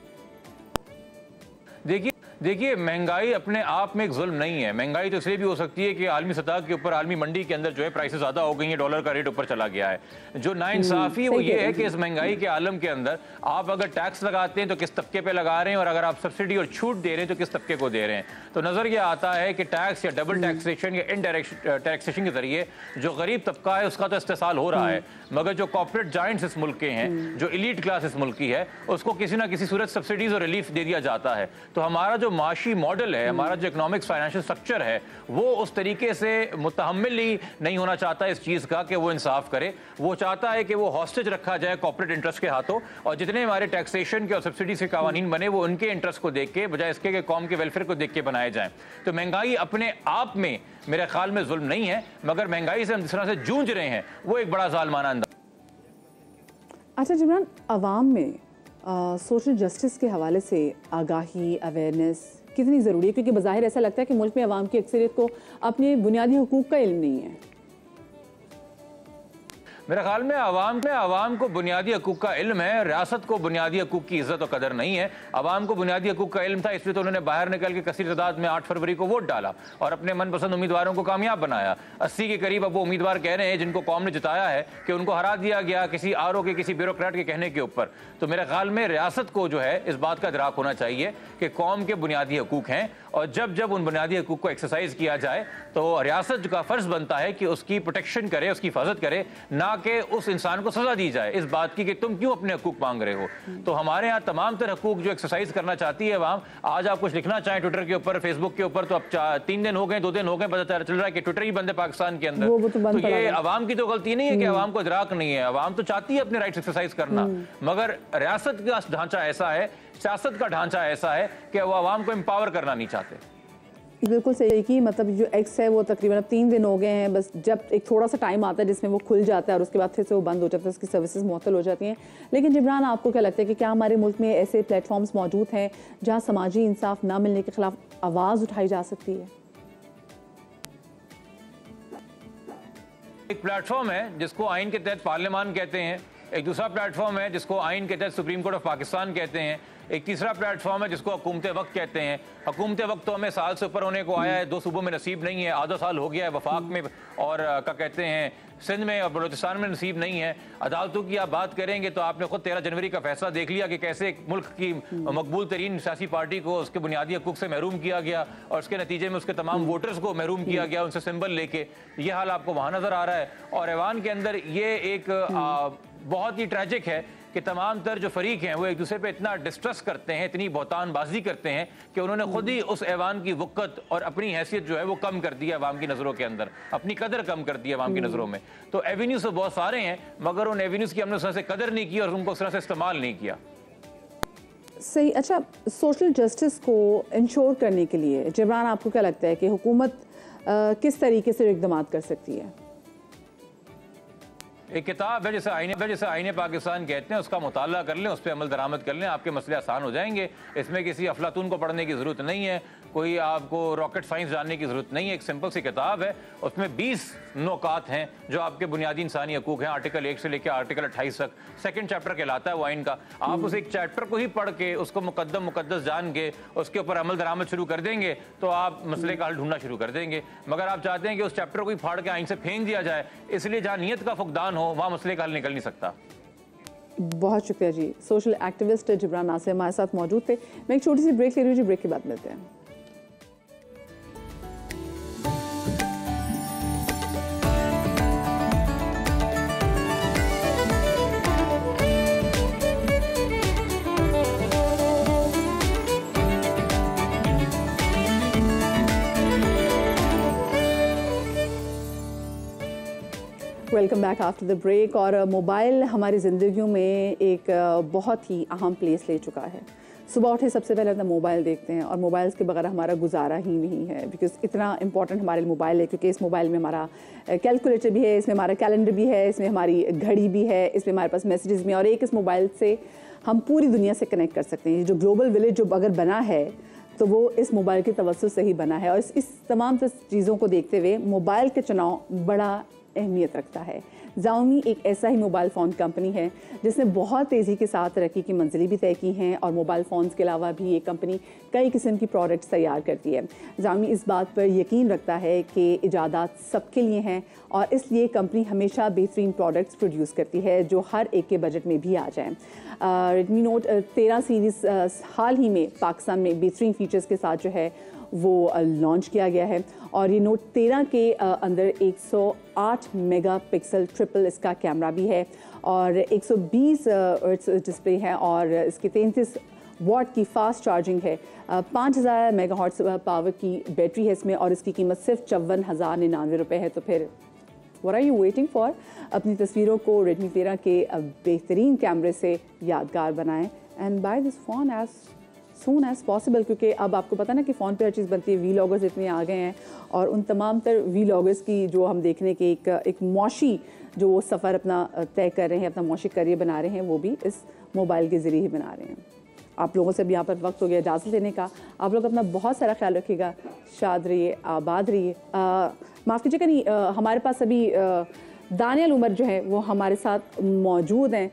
देखिए महंगाई अपने आप में एक जुल्म नहीं है। महंगाई तो इसलिए भी हो सकती है कि आलमी सतह के ऊपर, आलमी मंडी के अंदर जो है प्राइसेस ज़्यादा हो गई हैं, डॉलर का रेट ऊपर चला गया है। जो नाइंसाफ़ी है वो ये है कि इस महंगाई के आलम के अंदर आप अगर टैक्स लगाते हैं तो किस तबके पे लगा रहे हैं, और अगर आप सब्सिडी और छूट दे रहे हैं तो किस तबके को दे रहे हैं। तो नज़र ये आता है कि टैक्स या डबल टैक्सेशन या इनडायरेक्ट टैक्सेशन के जरिए जो गरीब तबका है उसका तो इस्तेसाल हो रहा है, मगर जो कॉर्पोरेट जाइंट्स इस मुल्क के हैं, जो एलीट क्लास इस मुल्क की है, उसको किसी ना किसी सूरत सब्सिडीज और रिलीफ दे दिया जाता है। तो हमारा जो माशी मॉडल है, हमारा जो इकोनॉमिक्स फाइनेंशियल स्ट्रक्चर है, वो उस तरीके से मुतहम्मिल ही नहीं होना चाहता इस चीज़ का कि वो इंसाफ करे। वो चाहता है कि वो हॉस्टेज रखा जाए कॉर्पोरेट इंटरेस्ट के हाथों, और जितने हमारे टैक्सेशन के और सब्सिडीज के कानून बने वो उनके इंटरेस्ट को देख के, बजाय इसके कि कौम के वेलफेयर को देख के बनाए जाएं। तो महंगाई अपने आप में मेरे ख्याल में जुल्म नहीं है, मगर महंगाई से हम जिस तरह से जूझ रहे हैं वो एक बड़ा जालमाना अंदाज। अच्छा जिमरान, अवाम में सोशल जस्टिस के हवाले से आगाही, अवेयरनेस कितनी ज़रूरी है? क्योंकि बज़ाहिर ऐसा लगता है कि मुल्क में अवाम की अक्सरियत को अपने बुनियादी हुकूक का इल्म नहीं है। मेरे ख्याल में आवाम को बुनियादी हकूक़ का इल्म है, रियासत को बुनियादी हकूक़ की इज्जत और कदर नहीं है। आवाम को बुनियादी हकूक़ का इल्म था, इसलिए तो उन्होंने बाहर निकल के कसीर तादाद में 8 फरवरी को वोट डाला और अपने मनपसंद उम्मीदवारों को कामयाब बनाया। 80 के करीब अब वो उम्मीदवार कह रहे हैं जिनको कौम ने जिताया है कि उनको हरा दिया गया किसी आरओ के, किसी ब्यूरोक्रेट के कहने के ऊपर। तो मेरे ख्याल में रियासत को जो है इस बात का इदराक होना चाहिए कि कौम के बुनियादी हकूक़ हैं, और जब जब उन बुनियादी हकूक़ को एक्सरसाइज किया जाए तो रियासत का फ़र्ज़ बनता है कि उसकी प्रोटेक्शन करे, उसकी हिफाजत करे, ना कि उस इंसान को सजा दी जाए इस बात की कि तुम क्यों अपने हकूक मांग रहे हो। तो हमारे यहाँ तमाम तरह हकूक जो एक्सरसाइज करना चाहती है अवाम, आज आप कुछ लिखना चाहें ट्विटर के ऊपर, फेसबुक के ऊपर, तो अब 3 दिन हो गए, 2 दिन हो गए, पता चल रहा है कि ट्विटर ही बंद है पाकिस्तान के अंदर। तो ये अवाम की तो गलती नहीं है कि अवाम को इदराक नहीं है, अवाम तो चाहती है अपने राइट्स एक्सरसाइज करना, मगर रियासत का ढांचा ऐसा है, सियासत का ढांचा ऐसा है कि वो अवाम को एम्पावर करना नहीं चाहते। बिल्कुल सही कि मतलब जो एक्स है वो तकरीबन अब 3 दिन हो गए हैं, बस जब एक थोड़ा सा टाइम आता है जिसमें वो खुल जाता है और उसके बाद फिर से वो बंद हो जाता है, उसकी सर्विसेज मुअत्तल हो जाती हैं। लेकिन जिब्रान, आपको क्या लगता है कि क्या हमारे मुल्क में ऐसे प्लेटफॉर्म्स मौजूद हैं जहाँ समाजी इंसाफ ना मिलने के खिलाफ आवाज़ उठाई जा सकती है? एक प्लेटफॉर्म है जिसको आइन के तहत पार्लियामान कहते हैं, एक दूसरा प्लेटफॉर्म है जिसको आइन के तहत सुप्रीम कोर्ट ऑफ पाकिस्तान कहते हैं, एक तीसरा प्लेटफॉर्म है जिसको हुकूमत वक्त कहते हैं। हुकूमत वक्त तो हमें साल से ऊपर होने को आया है, 2 सूबों में नसीब नहीं है, आधा साल हो गया है वफाक में और क्या कहते हैं सिंध में और बलूचिस्तान में नसीब नहीं है। अदालतों की आप बात करेंगे तो आपने खुद 13 जनवरी का फैसला देख लिया कि कैसे एक मुल्क की मकबूल तरीन सियासी पार्टी को उसके बुनियादी हकूक से महरूम किया गया और उसके नतीजे में उसके तमाम वोटर्स को महरूम किया गया उनसे सिंबल लेके। ये हाल आपको वहाँ नज़र आ रहा है। और ऐवान के अंदर ये एक बहुत ही ट्रैजिक है कि तमाम तर जो फरीक हैं वो एक दूसरे पे इतना डिस्ट्रस्ट करते हैं, इतनी बहुतानबाजी करते हैं कि उन्होंने खुद ही उस ऐवान की वक़्त और अपनी हैसियत जो है वो कम कर दी है अवाम की नज़रों के अंदर, अपनी कदर कम कर दी है अवाम की नज़रों में। तो एवेन्यूज़ तो बहुत सारे हैं, मगर उन एवेन्यूज़ की हमने उस तरह से कदर नहीं की और उनको उस तरह से इस्तेमाल नहीं किया। सही। अच्छा, सोशल जस्टिस को इंश्योर करने के लिए जिब्रान, आपको क्या लगता है कि हुकूमत किस तरीके से इक़दाम कर सकती है? एक किताब है जैसे आईने पाकिस्तान कहते हैं, उसका मुताला कर लें, उस पर अमल दरामद कर लें, आपके मसले आसान हो जाएंगे। इसमें किसी अफलातून को पढ़ने की ज़रूरत नहीं है, कोई आपको रॉकेट साइंस जानने की ज़रूरत नहीं है। एक सिंपल सी किताब है, उसमें 20 नुकात हैं जो आपके बुनियादी इंसानी हकूक़ हैं, आर्टिकल 1 से लेकर आर्टिकल 28 तक। सेकंड चैप्टर कहलाता है वो आइन का। आप उस एक चैप्टर को ही पढ़ के उसको मुकद्दस जान के उसके ऊपर अमल दरामद शुरू कर देंगे तो आप मसले का हल ढूंढना शुरू कर देंगे। मगर आप चाहते हैं कि उस चैप्टर को ही फाड़ के आइन से फेंक दिया जाए, इसलिए जहाँ नीयत का फुकदान हो वहाँ मसले का हल निकल नहीं सकता। बहुत शुक्रिया जी। सोशल एक्टिविस्ट जिब्रान नासिर हमारे साथ मौजूद थे। मैं एक छोटी सी ब्रेक ले रही हूँ जी, ब्रेक के बाद मिलते हैं। Welcome back after the break. और मोबाइल हमारी ज़िंदगियों में एक बहुत ही अहम प्लेस ले चुका है। सुबह उठे सबसे पहले अपना मोबाइल देखते हैं और मोबाइल्स के बगैर हमारा गुजारा ही नहीं है, बिकॉज इतना इंपॉर्टेंट हमारे लिए मोबाइल है, क्योंकि इस मोबाइल में हमारा कैलकुलेटर भी है, इसमें हमारा कैलेंडर भी है, इसमें हमारी घड़ी भी है, इसमें हमारे पास मैसेजेस भी हैं, और एक इस मोबाइल से हम पूरी दुनिया से कनेक्ट कर सकते हैं। जो ग्लोबल विलेज जो अगर बना है तो वो इस मोबाइल के तवज्जुह से ही बना है। और इस तमाम चीज़ों को देखते हुए मोबाइल के चुनाव बड़ा अहमियत रखता है। Xiaomi एक ऐसा ही मोबाइल फ़ोन कंपनी है जिसने बहुत तेज़ी के साथ तरक्की की मंजिलें भी तय की हैं, और मोबाइल फ़ोन्स के अलावा भी ये कंपनी कई किस्म की प्रोडक्ट्स तैयार करती है। Xiaomi इस बात पर यकीन रखता है कि इजादात सबके लिए हैं, और इसलिए कंपनी हमेशा बेहतरीन प्रोडक्ट्स प्रोड्यूस करती है जो हर एक के बजट में भी आ जाएँ। Redmi Note 13 सीरीज़ हाल ही में पाकिस्तान में बेहतरीन फ़ीचर्स के साथ जो है वो लॉन्च किया गया है, और ये नोट 13 के अंदर 108 मेगापिक्सल ट्रिपल इसका कैमरा भी है, और 120 हर्ट्ज डिस्प्ले है, और इसकी 33 वाट की फास्ट चार्जिंग है। 5000 मेगाहर्ट्ज पावर की बैटरी है इसमें, और इसकी कीमत सिर्फ 54,099 रुपये है। तो फिर What are you waiting for? अपनी तस्वीरों को Redmi 13 के बेहतरीन कैमरे से यादगार बनाएं and buy this phone as soon as possible, क्योंकि अब आपको पता ना कि फ़ोन पे हर चीज़ बनती है। वीलॉगर्स इतने आ गए हैं, और उन तमाम तर वीलॉगर्स की जो हम देखने के एक मौशी जो वो सफ़र अपना तय कर रहे हैं, अपना मौशी करियर बना रहे हैं, वो भी इस मोबाइल के ज़रिए ही बना रहे हैं। आप लोगों से भी यहाँ पर वक्त हो गया इजाज़त लेने का। आप लोग अपना बहुत सारा ख्याल रखिएगा, शाद रहिए, आबाद रहिए। माफ़ कीजिएगा, नहीं हमारे पास अभी दानियाल उमर जो है वो हमारे साथ मौजूद हैं।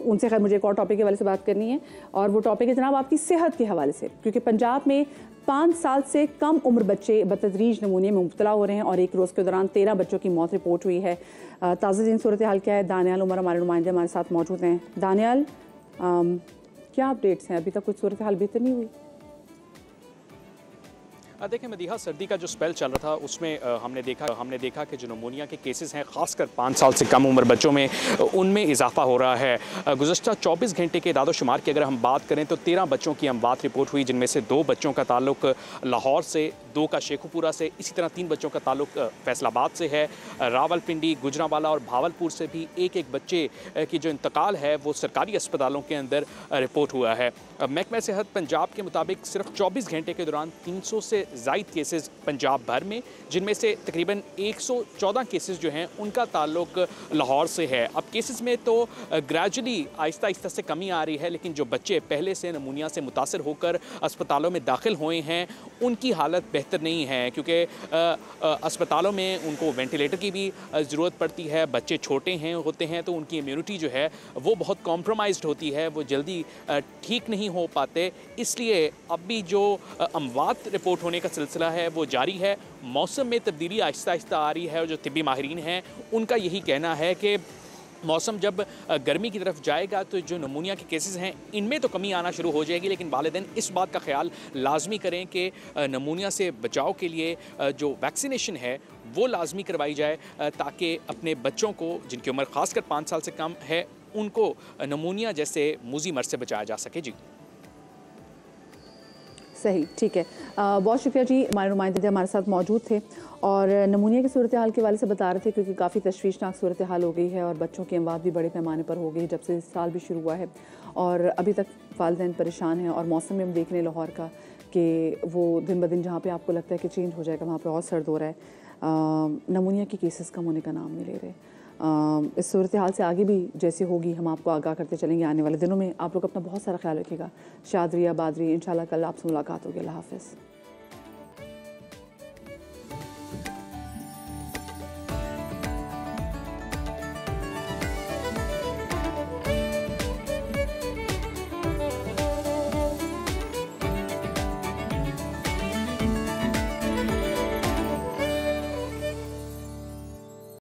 उनसे खैर मुझे एक और टॉपिक के हवाले से बात करनी है, और वो टॉपिक है जनाब आपकी सेहत के हवाले से, क्योंकि पंजाब में 5 साल से कम उम्र बच्चे बतदरीज नमूने में मुब्तला हो रहे हैं, और एक रोज़ के दौरान 13 बच्चों की मौत रिपोर्ट हुई है। ताज़ा दिन सूरत हाल क्या है? दानियाल उमर हमारे नुमाइंदे हमारे साथ मौजूद हैं। दानियाल, क्या अपडेट्स हैं? अभी तक कुछ सूरत हाल बेहतर नहीं हुई? देखिए मदीहा, सर्दी का जो स्पेल चल रहा था उसमें हमने देखा कि जो नमूनिया के केसेस हैं खासकर 5 साल से कम उम्र बच्चों में, उनमें इजाफा हो रहा है। गुज़श्ता 24 घंटे के दादो-शुमार की अगर हम बात करें तो 13 बच्चों की अमवात रिपोर्ट हुई, जिनमें से 2 बच्चों का ताल्लुक लाहौर से, 2 का शेखुपुरा से, इसी तरह 3 बच्चों का ताल्लुक फैसलाबाद से है। रावलपिंडी, गुजरांवाला और भावलपुर से भी एक बच्चे की जो इंतकाल है वो सरकारी अस्पतालों के अंदर रिपोर्ट हुआ है। महकमा सेहत पंजाब के मुताबिक सिर्फ 24 घंटे के दौरान 300 से ज़ायद केसेस पंजाब भर में, जिनमें से तकरीबन 114 केसेस जो हैं उनका ताल्लुक लाहौर से है। अब केसेस में तो ग्रेजुअली आहिस्ता आहिस्ता से कमी आ रही है, लेकिन जो बच्चे पहले से नमूनिया से मुतासर होकर अस्पतालों में दाखिल हुए हैं उनकी हालत बेहतर नहीं है, क्योंकि अस्पतालों में उनको वेंटिलेटर की भी ज़रूरत पड़ती है। बच्चे छोटे होते हैं तो उनकी इम्यूनिटी जो है वो बहुत कॉम्प्रोमाइज़्ड होती है, वो जल्दी ठीक नहीं हो पाते। इसलिए अब भी जो अमवात रिपोर्ट होने का सिलसिला है वो जारी है। मौसम में तब्दीली आहिस्ता आहिस्ता आ रही है, और जो तिब्बी माहिरीन हैं उनका यही कहना है कि मौसम जब गर्मी की तरफ जाएगा तो जो नमूनिया के केसेस हैं इनमें तो कमी आना शुरू हो जाएगी, लेकिन वालिदैन इस बात का ख्याल लाजमी करें कि नमूनिया से बचाव के लिए जो वैक्सीनेशन है वो लाजमी करवाई जाए, ताकि अपने बच्चों को जिनकी उम्र खासकर 5 साल से कम है उनको नमूनिया जैसे मूजी मर्ज से बचाया जा सके। जी सही, ठीक है। बहुत शुक्रिया जी। हमारे नुमाइंदे हमारे साथ मौजूद थे और नमूनिया की सूरत हाल के वाले से बता रहे थे, क्योंकि काफ़ी तशवीशनाक सूरत हाल हो गई है और बच्चों की अमवात भी बड़े पैमाने पर हो गई जब से इस साल भी शुरू हुआ है, और अभी तक वालिदैन परेशान हैं। और मौसम में हम देख रहे हैं लाहौर का कि वो दिन ब दिन जहाँ पे आपको लगता है कि चेंज हो जाएगा वहाँ पे और सर्द हो रहा है। नमूनिया के केसेस कम होने का नाम नहीं ले रहे। इस सूरत हाल से आगे भी जैसे होगी हम आपको आगाह करते चलेंगे आने वाले दिनों में। आप लोग अपना बहुत सारा ख्याल रखिएगा। शाद रहिए, आबाद रहिए। इंशाल्लाह कल आपसे मुलाकात होगी। अल्लाह हाफ़िज़।